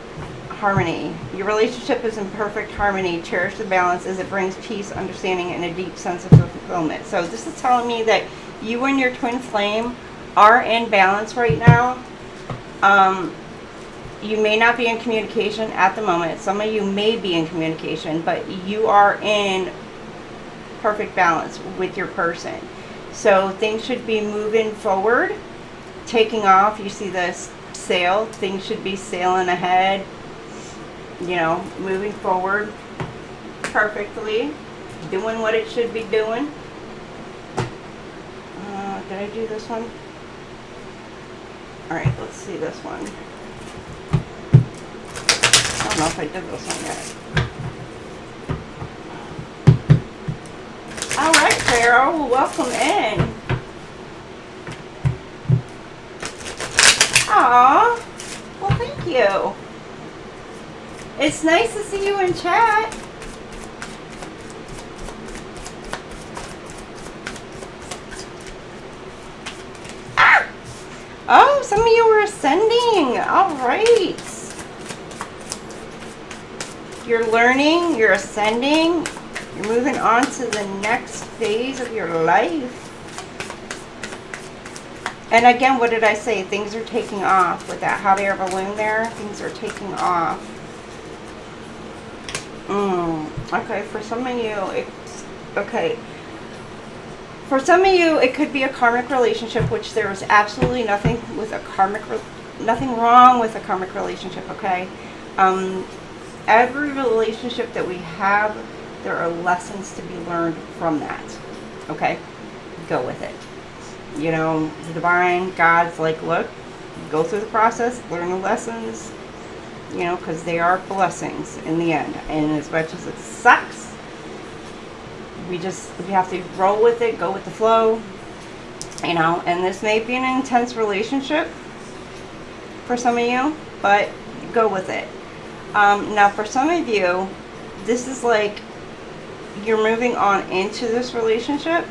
harmony. Your relationship is in perfect harmony. Cherish the balance as it brings peace, understanding, and a deep sense of fulfillment. So this is telling me that you and your twin flame are in balance right now. You may not be in communication at the moment. Some of you may be in communication, but you are in perfect balance with your person. So things should be moving forward, taking off. You see this sail, things should be sailing ahead, you know, moving forward perfectly, doing what it should be doing. Did I do this one? Alright, let's see this one. I don't know if I did this one yet. Alright, Pharaoh, welcome in. Aww. Well, thank you. It's nice to see you in chat. Ah! Oh, some of you were ascending. All right. You're learning, you're ascending, you're moving on to the next phase of your life. And again, what did I say? Things are taking off with that hot air balloon there. Things are taking off. Okay, for some of you, Okay. For some of you, it could be a karmic relationship, which there is absolutely nothing with a nothing wrong with a karmic relationship, okay? Every relationship that we have, there are lessons to be learned from that, okay? Go with it. You know, the divine, God's like, look, go through the process, learn the lessons, you know, because they are blessings in the end. And as much as it sucks, we have to roll with it, go with the flow, you know. And this may be an intense relationship for some of you, but go with it. Now for some of you, this is like you're moving on into this relationship,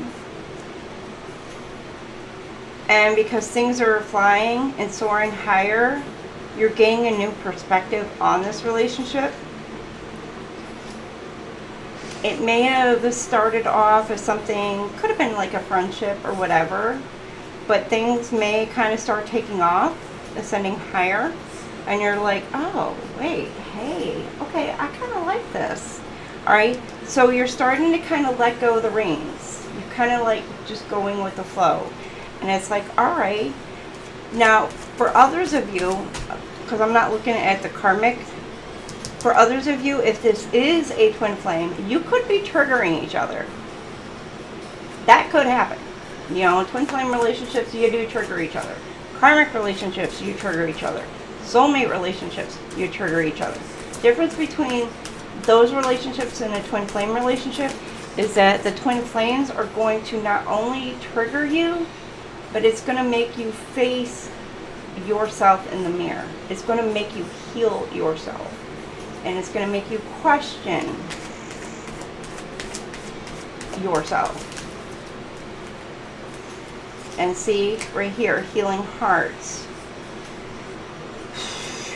and because things are flying and soaring higher, you're gaining a new perspective on this relationship. It may have started off as something, could have been like a friendship or whatever, but things may kind of start taking off, ascending higher, and you're like, oh, wait, hey, okay, I kind of like this. All right, so you're starting to kind of let go of the reins. You're kind of like just going with the flow. And it's like, all right. Now, for others of you, because I'm not looking at the karmic, for others of you, if this is a twin flame, you could be triggering each other. That could happen. You know, in twin flame relationships, you do trigger each other. Karmic relationships, you trigger each other. Soulmate relationships, you trigger each other. Difference between those relationships and a twin flame relationship is that the twin flames are going to not only trigger you, but it's going to make you face yourself in the mirror. It's going to make you heal yourself. And it's going to make you question yourself. And see, right here, healing hearts.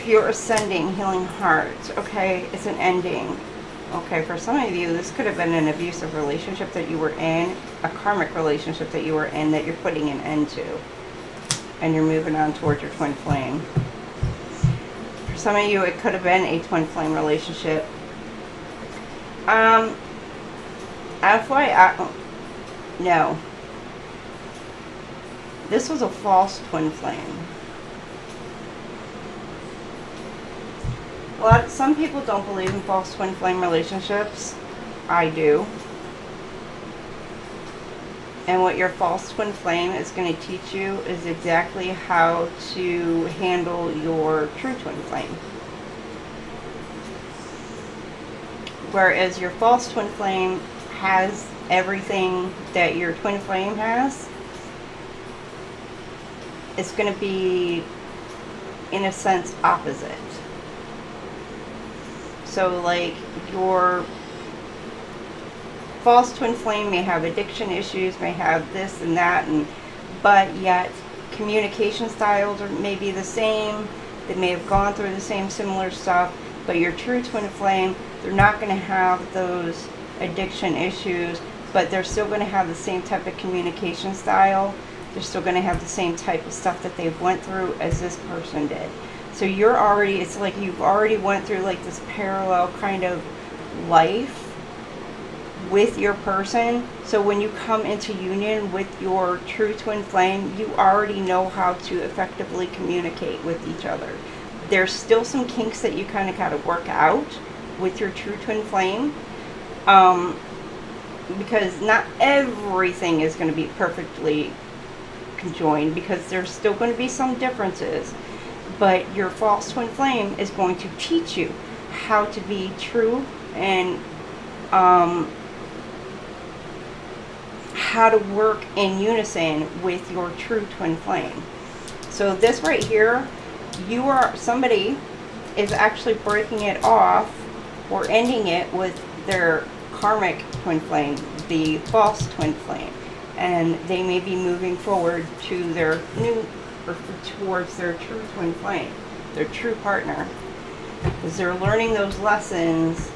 You're ascending, healing hearts. Okay, it's an ending. Okay, for some of you, this could have been an abusive relationship that you were in, a karmic relationship that you were in that you're putting an end to. And you're moving on towards your twin flame. For some of you, it could have been a twin flame relationship. FYI, no. This was a false twin flame. Some people don't believe in false twin flame relationships. I do. And what your false twin flame is going to teach you is exactly how to handle your true twin flame. Whereas your false twin flame has everything that your twin flame has, it's going to be, in a sense, opposite. So like your false twin flame may have addiction issues, may have this and that, but yet communication styles are maybe the same. They may have gone through the same similar stuff, but your true twin flame, they're not going to have those addiction issues, but they're still going to have the same type of communication style. They're still going to have the same type of stuff that they've went through as this person did. So you're already, it's like you've already went through like this parallel kind of life with your person. So when you come into union with your true twin flame, you already know how to effectively communicate with each other. There's still some kinks that you kind of got to work out with your true twin flame, because not everything is going to be perfectly conjoined, because there's still going to be some differences. But your false twin flame is going to teach you how to be true and how to work in unison with your true twin flame. So this right here, somebody is actually breaking it off or ending it with their karmic twin flame, the false twin flame, and they may be moving forward to their new, or towards their true twin flame, their true partner, because they're learning those lessons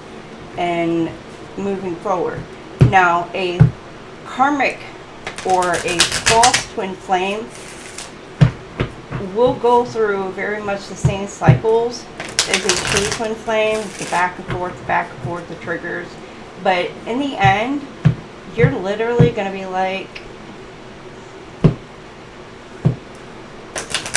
and moving forward. Now, a karmic or a false twin flame will go through very much the same cycles as a true twin flame, the back and forth, the triggers. But in the end, you're literally going to be like,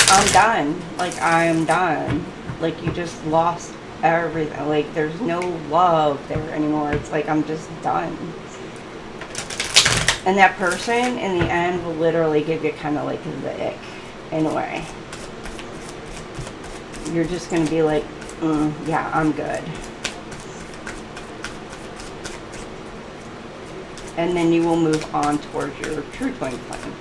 I'm done. Like, I'm done. Like, you just lost everything. Like, there's no love there anymore. It's like, I'm just done. And that person, in the end, will literally give you kind of like the ick, in a way. You're just going to be like, yeah, I'm good. And then you will move on towards your true twin flame.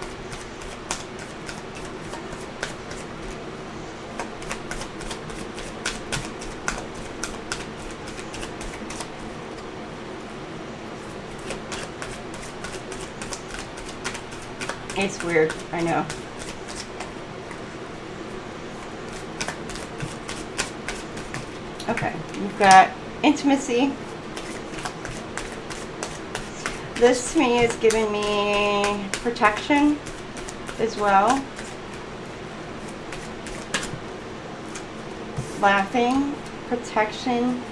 It's weird, I know. Okay, you've got intimacy. This to me is giving me protection as well. Laughing, protection.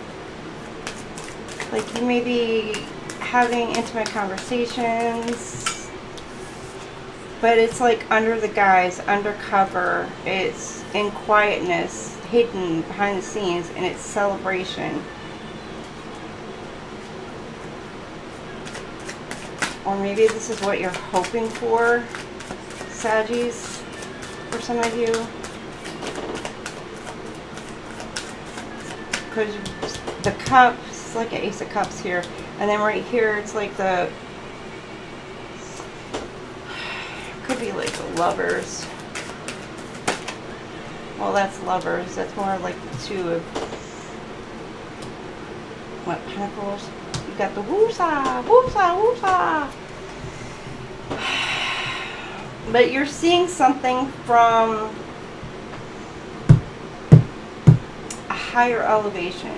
Like you may be having intimate conversations, but it's like under the guise, undercover. It's in quietness, hidden behind the scenes, and it's celebration. Or maybe this is what you're hoping for, Saggies, for some of you. Because the cups, it's like an Ace of Cups here. And then right here, it's like the, could be like the Lovers. Well, that's Lovers. That's more like the Two of, what, Pentacles? You got the woosah, woosah, woosah. But you're seeing something from a higher elevation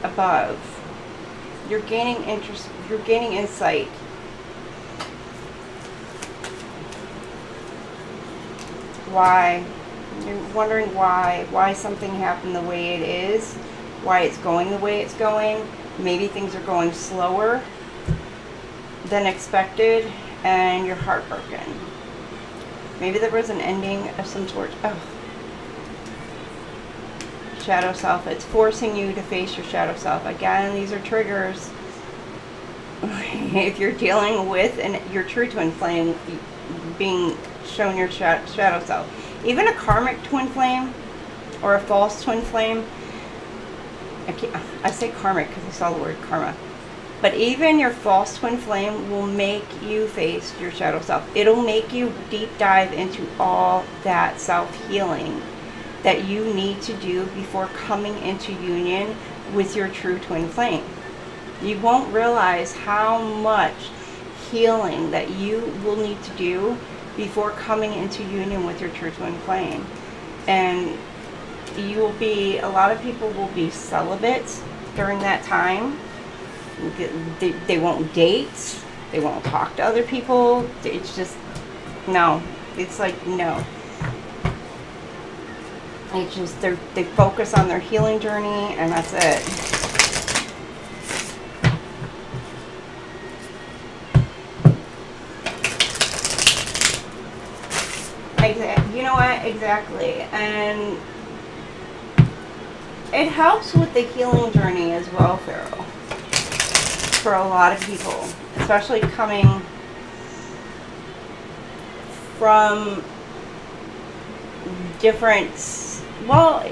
above. You're gaining interest, you're gaining insight. Why? You're wondering why something happened the way it is, why it's going the way it's going. Maybe things are going slower than expected and you're heartbroken. Maybe there was an ending of some sort. Oh. Shadow self. It's forcing you to face your shadow self. Again, these are triggers. If you're dealing with your true twin flame being shown your shadow self. Even a karmic twin flame or a false twin flame. I say karmic because I saw the word karma. But even your false twin flame will make you face your shadow self. It'll make you deep dive into all that self-healing that you need to do before coming into union with your true twin flame. You won't realize how much healing that you will need to do before coming into union with your true twin flame. And you will be, a lot of people will be celibate during that time. They won't date, they won't talk to other people. It's just, no. It's like, no. It's just, they focus on their healing journey and that's it. You know what? Exactly. And it helps with the healing journey as well, Pharaoh. For a lot of people, especially coming from different, well,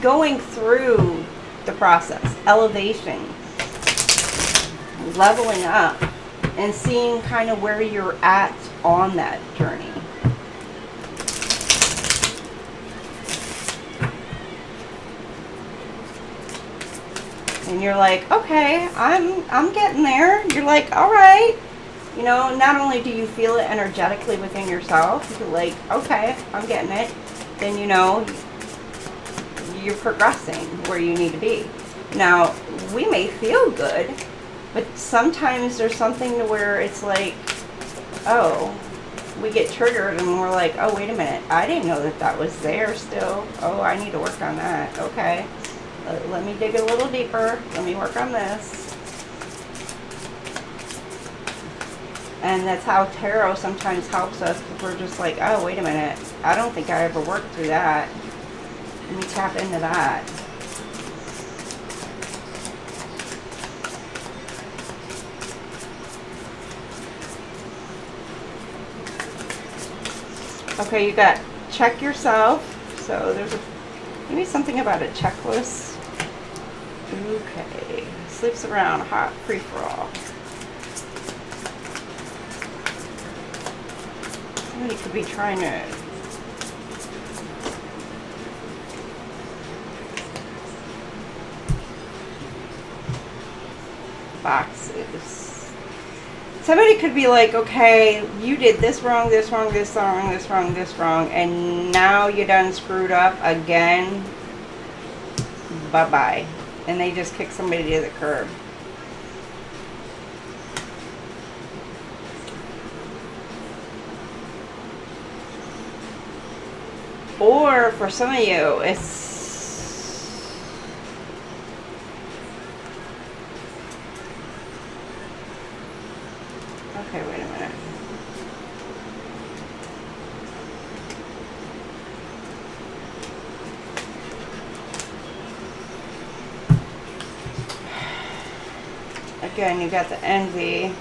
going through the process, elevation, leveling up, and seeing kind of where you're at on that journey. And you're like, okay, I'm getting there. You're like, all right. You know, not only do you feel it energetically within yourself, you're like, okay, I'm getting it. Then, you know, you're progressing where you need to be. Now, we may feel good, but sometimes there's something to where it's like, oh, we get triggered and we're like, oh, wait a minute. I didn't know that that was there still. Oh, I need to work on that. Okay. Let me dig a little deeper. Let me work on this. And that's how tarot sometimes helps us, because we're just like, oh, wait a minute, I don't think I ever worked through that. Let me tap into that. Okay, you got check yourself. So there's maybe something about a checklist. Okay, sleeps around, hot, free for all. Somebody could be trying to boxes. Somebody could be like, okay, you did this wrong, this wrong, this wrong, this wrong, this wrong, and now you done screwed up again. Bye-bye. And they just kick somebody to the curb. Or for some of you, it's okay, wait a minute. Again, you got the envy.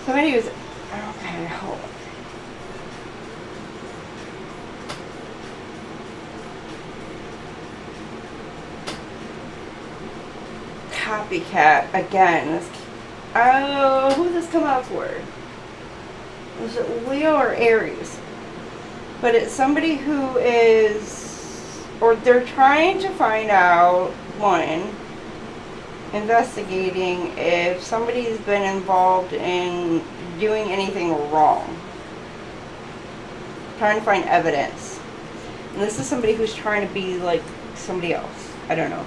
Somebody was, okay, hold on. Copycat, again. This, oh, who did this come out for? Is it Leo or Aries? But it's somebody who is, or they're trying to find out, one, investigating if somebody's been involved in doing anything wrong. Trying to find evidence. And this is somebody who's trying to be like somebody else. I don't know.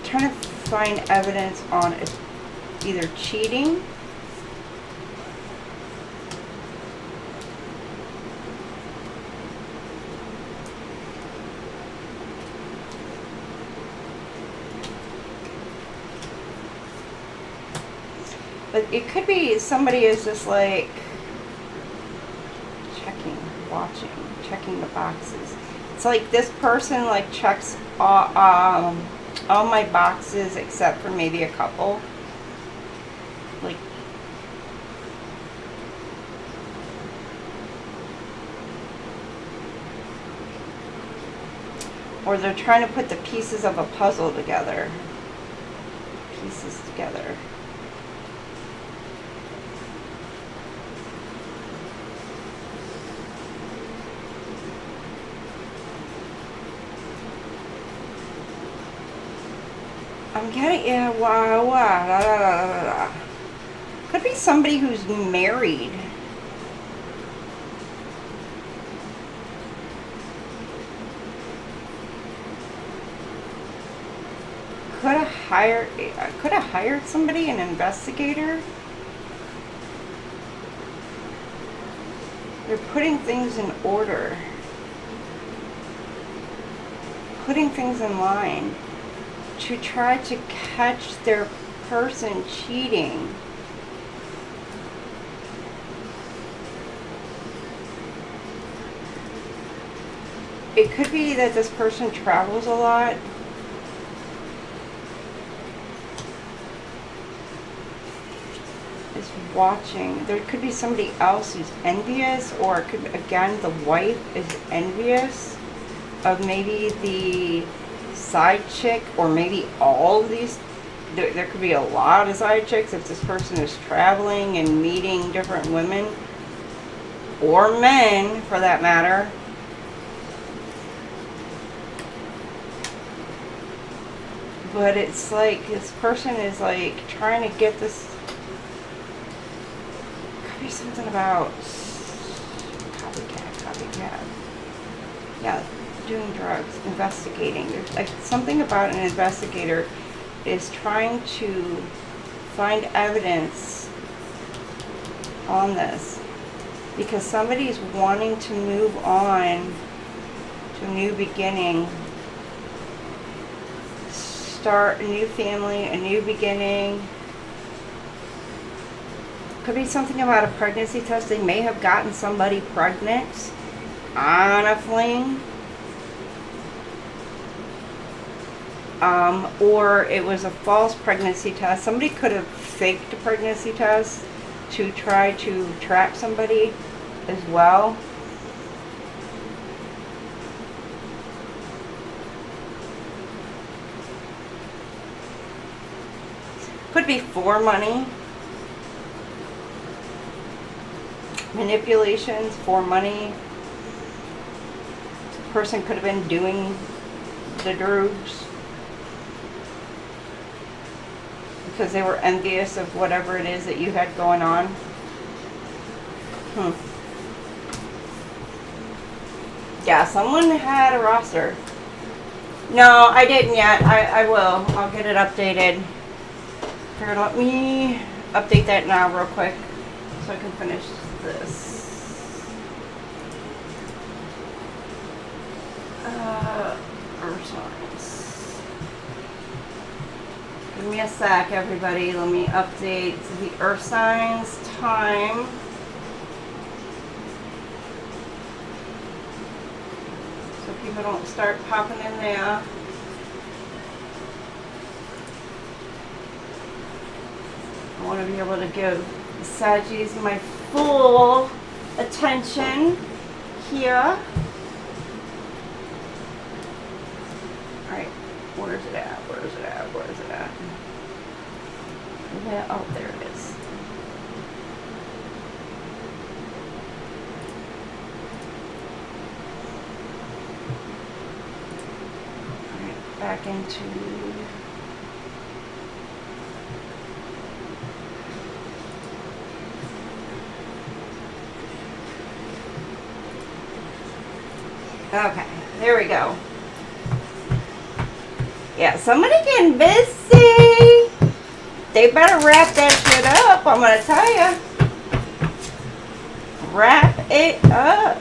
Trying to find evidence on either cheating, but it could be somebody is just like checking, watching, checking the boxes. It's like this person like checks all my boxes except for maybe a couple. Like, or they're trying to put the pieces of a puzzle together. Pieces together. I'm getting, yeah, could be somebody who's married. Could have hired somebody, an investigator. They're putting things in order. Putting things in line to try to catch their person cheating. It could be that this person travels a lot. Is watching. There could be somebody else who's envious, or it could, again, the wife is envious of maybe the side chick, or maybe all of these. There could be a lot of side chicks if this person is traveling and meeting different women, or men for that matter. But it's like this person is like trying to get this. Could be something about copycat. Yeah. Doing drugs, investigating. There's like something about an investigator is trying to find evidence on this. because somebody's wanting to move on to a new beginning, start a new family, a new beginning. Could be something about a pregnancy test. They may have gotten somebody pregnant on a fling. Or it was a false pregnancy test. Somebody could have faked a pregnancy test to try to trap somebody as well. Could be for money. Manipulations for money. The person could have been doing the drugs because they were envious of whatever it is that you had going on. Yeah, someone had a roster. No, I didn't yet. I will. I'll get it updated. Here, let me update that now real quick so I can finish this. Earth signs. Give me a sec, everybody. Let me update the Earth signs time. So people don't start popping in there. I want to be able to give Saggies my full attention here. Alright, where's it at? Where's it at? Where's it at? Yeah, oh, there it is. Alright, back into... Okay, there we go. Yeah, somebody getting busy. They better wrap that shit up, I'm gonna tell you. Wrap it up.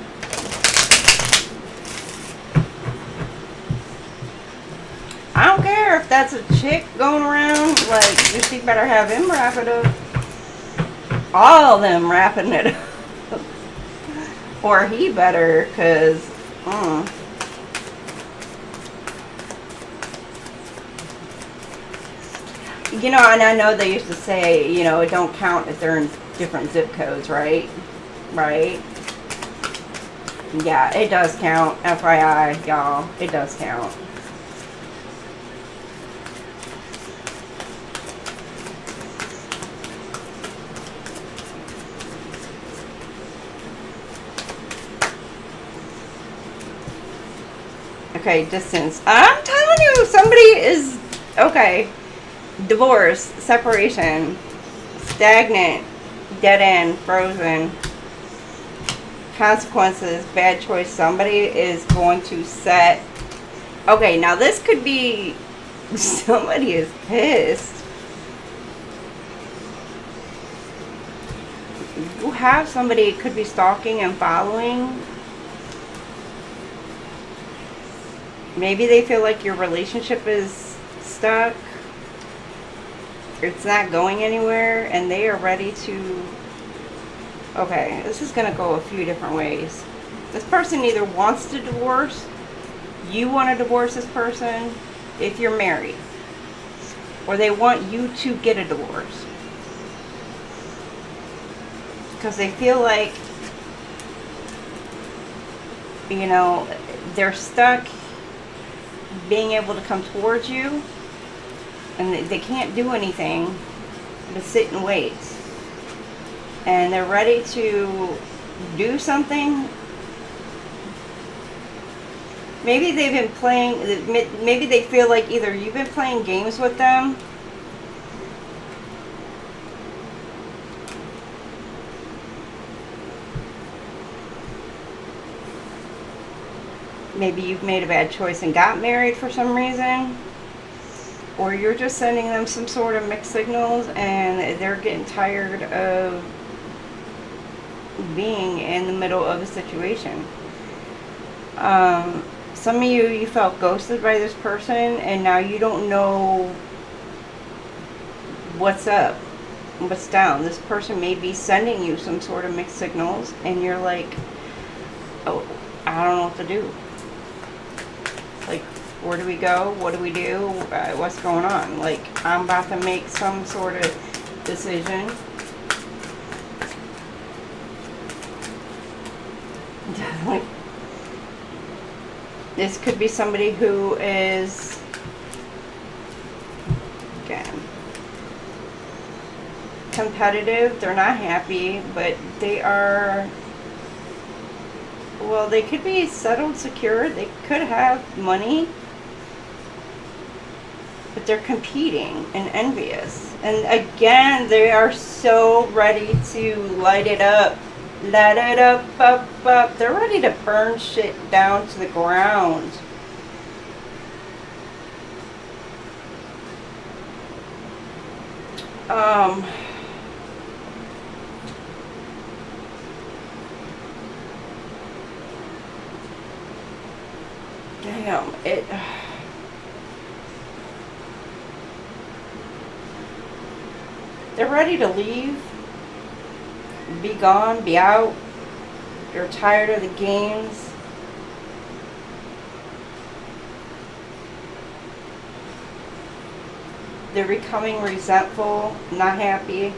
I don't care if that's a chick going around, like, she better have him wrap it up. All of them wrapping it up. Or he better, because... You know, and I know they used to say, you know, it don't count if they're in different zip codes, right? Right? Yeah, it does count. FYI, y'all. It does count. Okay, distance. I'm telling you, somebody is... Okay. Divorce, separation, stagnant, dead end, frozen, consequences, bad choice. Somebody is going to set... Okay, now this could be... Somebody is pissed. You have somebody could be stalking and following. Maybe they feel like your relationship is stuck. It's not going anywhere, and they are ready to... Okay, this is going to go a few different ways. This person either wants to divorce, you want to divorce this person if you're married, or they want you to get a divorce. Because they feel like, you know, they're stuck being able to come towards you, and they can't do anything but sit and wait. And they're ready to do something. Maybe they've been playing, maybe they feel like either you've been playing games with them, maybe you've made a bad choice and got married for some reason, or you're just sending them some sort of mixed signals and they're getting tired of being in the middle of a situation. Some of you felt ghosted by this person, and now you don't know what's up, what's down. This person may be sending you some sort of mixed signals, and you're like, oh, I don't know what to do. Like, where do we go? What do we do? What's going on? Like, I'm about to make some sort of decision. Like, this could be somebody who is, again, competitive. They're not happy, but they are, well, they could be settled, secure. They could have money, but they're competing and envious. And again, they are so ready to light it up. Light it up, up, up. They're ready to burn shit down to the ground. Damn, they're ready to leave. Be gone, be out. You're tired of the games. They're becoming resentful, not happy.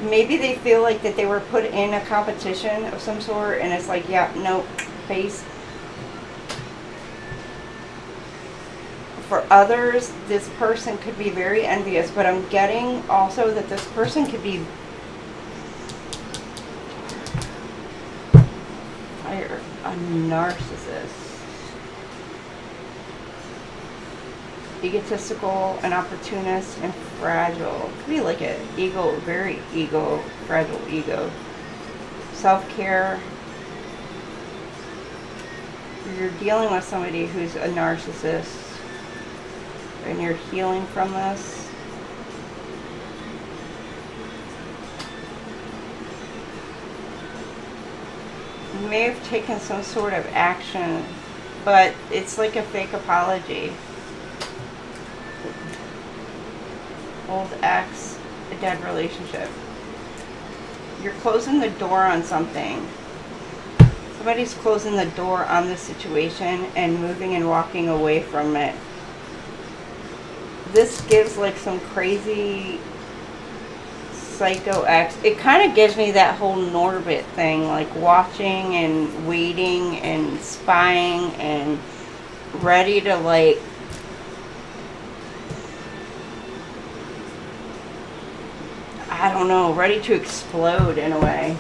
Maybe they feel like that they were put in a competition of some sort, and it's like, yeah, nope, face. For others, this person could be very envious, but I'm getting also that this person could be a narcissist, egotistical, an opportunist, and fragile. Could be like an ego, very fragile ego. Self-care. You're dealing with somebody who's a narcissist, and you're healing from this. You may have taken some sort of action, but it's like a fake apology. Old ex, a dead relationship. You're closing the door on something. Somebody's closing the door on the situation and moving and walking away from it. This gives like some crazy psycho ex. It kind of gives me that whole Norbit thing, like watching and waiting and spying and ready to like I don't know, ready to explode in a way.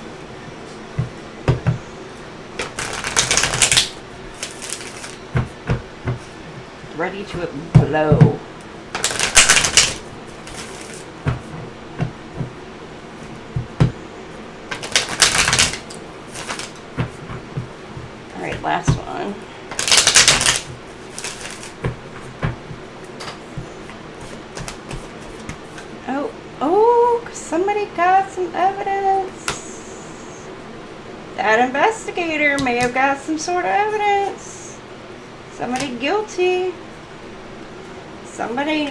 Ready to blow. Alright, last one. Oh, somebody got some evidence. That investigator may have got some sort of evidence. Somebody guilty. Somebody,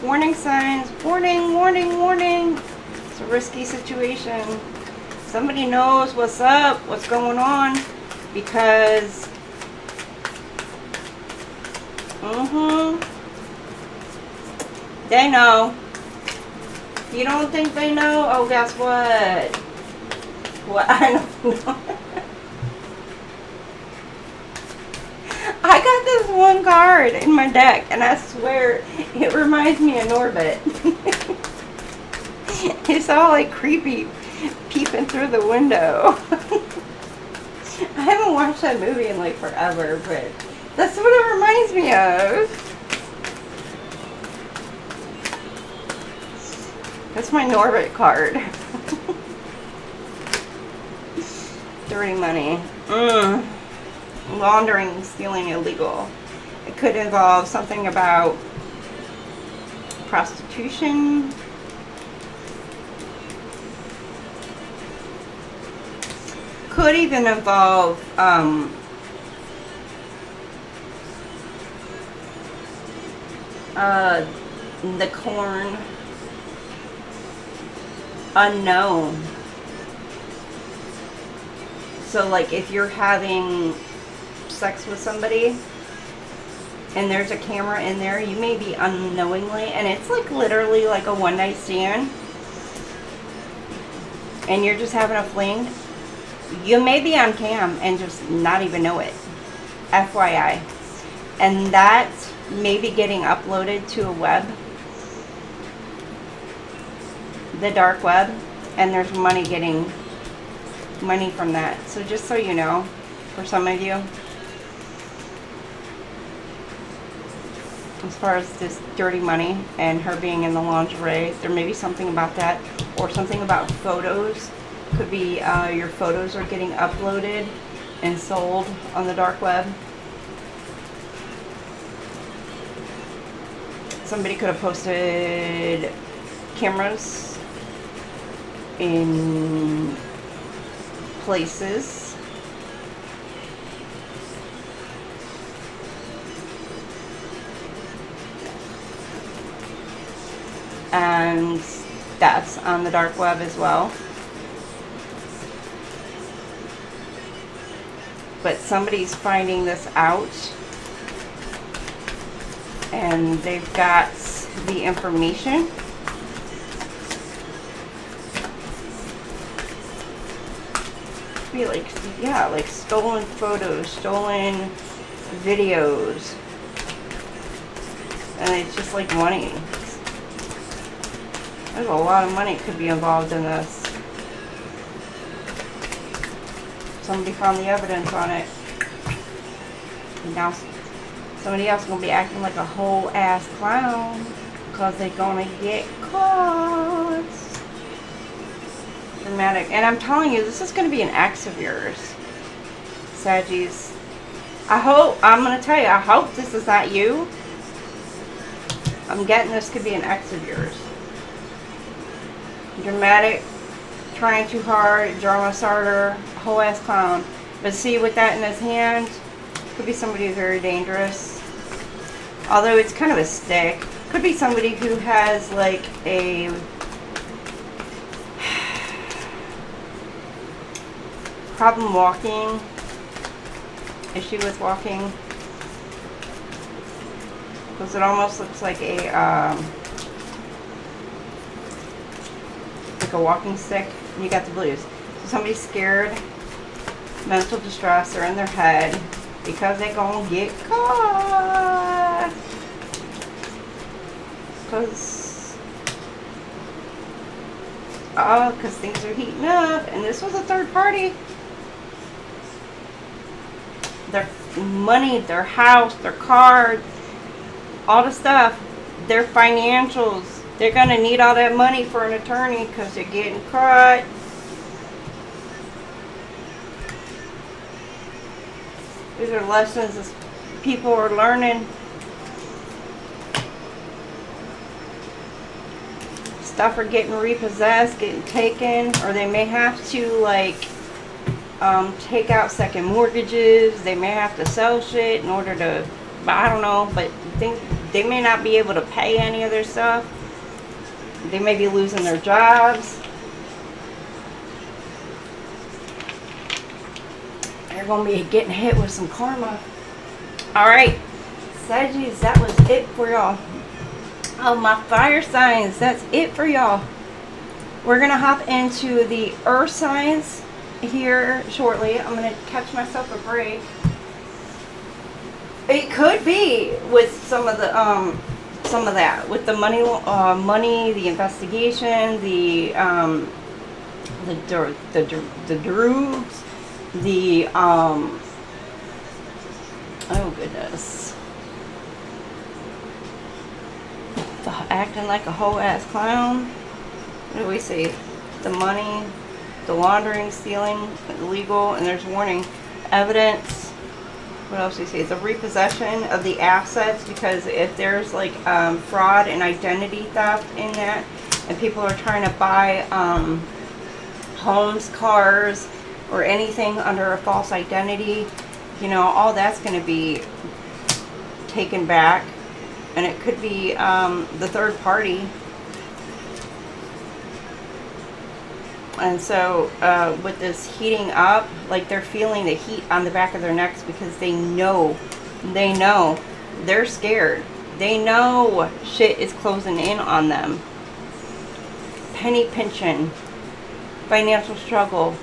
warning signs. Warning, warning, warning. It's a risky situation. Somebody knows what's up, what's going on, because, they know. You don't think they know? Oh, guess what? What? I don't know. I got this one card in my deck, and I swear it reminds me of Norbit. It's all like creepy, peeping through the window. I haven't watched that movie in like forever, but that's what it reminds me of. That's my Norbit card. Dirty money. Laundering, stealing, illegal. It could involve something about prostitution. could even involve the corn unknown. So like if you're having sex with somebody and there's a camera in there, you may be unknowingly, and it's like literally like a one night stand, and you're just having a fling. You may be on cam and just not even know it. FYI. And that may be getting uploaded to a web, the dark web, and there's money from that. So just so you know, for some of you, as far as this dirty money and her being in the lingerie, there may be something about that, or something about photos. Could be your photos are getting uploaded and sold on the dark web. Somebody could have posted cameras in places. And that's on the dark web as well. But somebody's finding this out, and they've got the information. Be like, yeah, like stolen photos, stolen videos, and it's just like money. There's a lot of money could be involved in this. Somebody found the evidence on it. And now somebody else is going to be acting like a whole ass clown because they're going to get caught. Dramatic. And I'm telling you, this is going to be an ex of yours, Saggies. I'm going to tell you, I hope this is not you. I'm getting this could be an ex of yours. Dramatic, trying too hard, drama starter, whole ass clown. But see, with that in his hand, could be somebody very dangerous. Although it's kind of a stick. Could be somebody who has like a problem walking, issue with walking. Because it almost looks like a walking stick, and you got the blues. So somebody's scared, mental distress, they're in their head because they're gonna get caught. Because things are heating up, and this was a third party. Their money, their house, their car, all the stuff, their financials. They're going to need all that money for an attorney because they're getting caught. These are lessons that people are learning. Stuff are getting repossessed, getting taken, or they may have to like take out second mortgages. They may have to sell shit in order to, I don't know, but they may not be able to pay any of their stuff. They may be losing their jobs. They're going to be getting hit with some karma. Alright, Saggies, that was it for y'all. Oh, my fire signs, that's it for y'all. We're going to hop into the earth signs here shortly. I'm going to catch myself a break. It could be with some of that, with the money, the investigation, the drugs, oh goodness, acting like a whole ass clown. What do we see? The money, the laundering, stealing, illegal, and there's warning, evidence. What else do you see? The repossession of the assets, because if there's like fraud and identity theft in that, and people are trying to buy homes, cars, or anything under a false identity, you know, all that's going to be taken back. And it could be the third party. And so with this heating up, like they're feeling the heat on the back of their necks because they know, they're scared. They know shit is closing in on them. Penny pinching, financial struggle.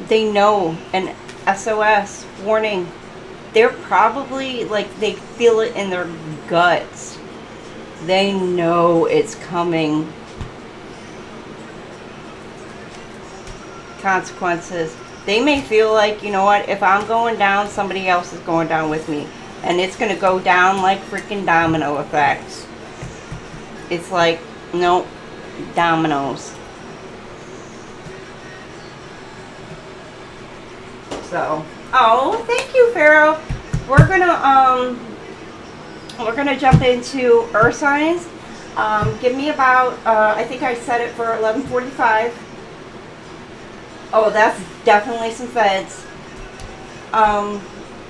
They know, an SOS, warning. They're probably, like, they feel it in their guts. They know it's coming. Consequences. They may feel like, you know what, if I'm going down, somebody else is going down with me. And it's going to go down like freaking domino effects. It's like, nope, dominoes. So, oh, thank you, Pharaoh. We're gonna jump into earth signs. Give me about, I think I set it for 11:45. Oh, that's definitely some feds.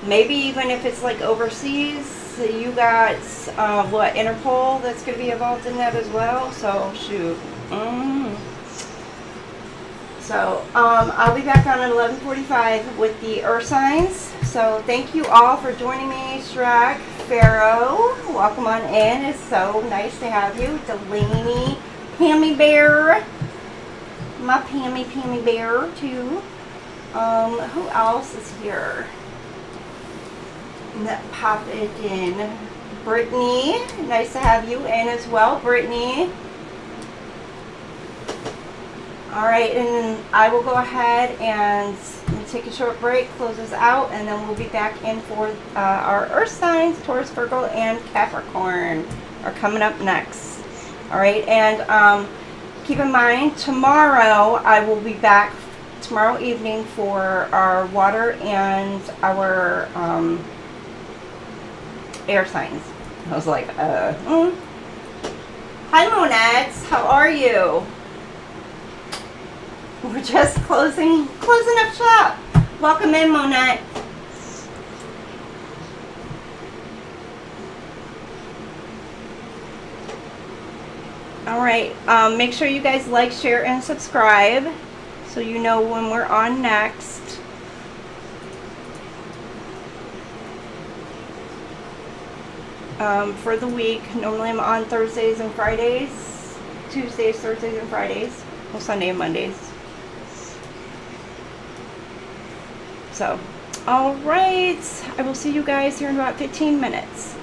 Maybe even if it's like overseas, you got what, Interpol that's gonna be involved in that as well. So shoot. So I'll be back on at 11:45 with the earth signs. So thank you all for joining me. Shrek, Pharaoh, welcome on in. It's so nice to have you. Delaney, Pammy Bear, my Pammy Bear too. Who else is here? That pop it in. Brittany, nice to have you in as well, Brittany. All right, and I will go ahead and take a short break, close this out, and then we'll be back in for our earth signs. Taurus, Virgo, and Capricorn are coming up next. All right, and keep in mind, tomorrow I will be back tomorrow evening for our water and our air signs. I was like, Hi, Monettes. How are you? We're just closing up shop. Welcome in, Monette. All right. Make sure you guys like, share, and subscribe so you know when we're on next. For the week, normally I'm on Thursdays and Fridays, Tuesdays, Thursdays, and Fridays, well, Sunday and Mondays. So, all right, I will see you guys here in about 15 minutes.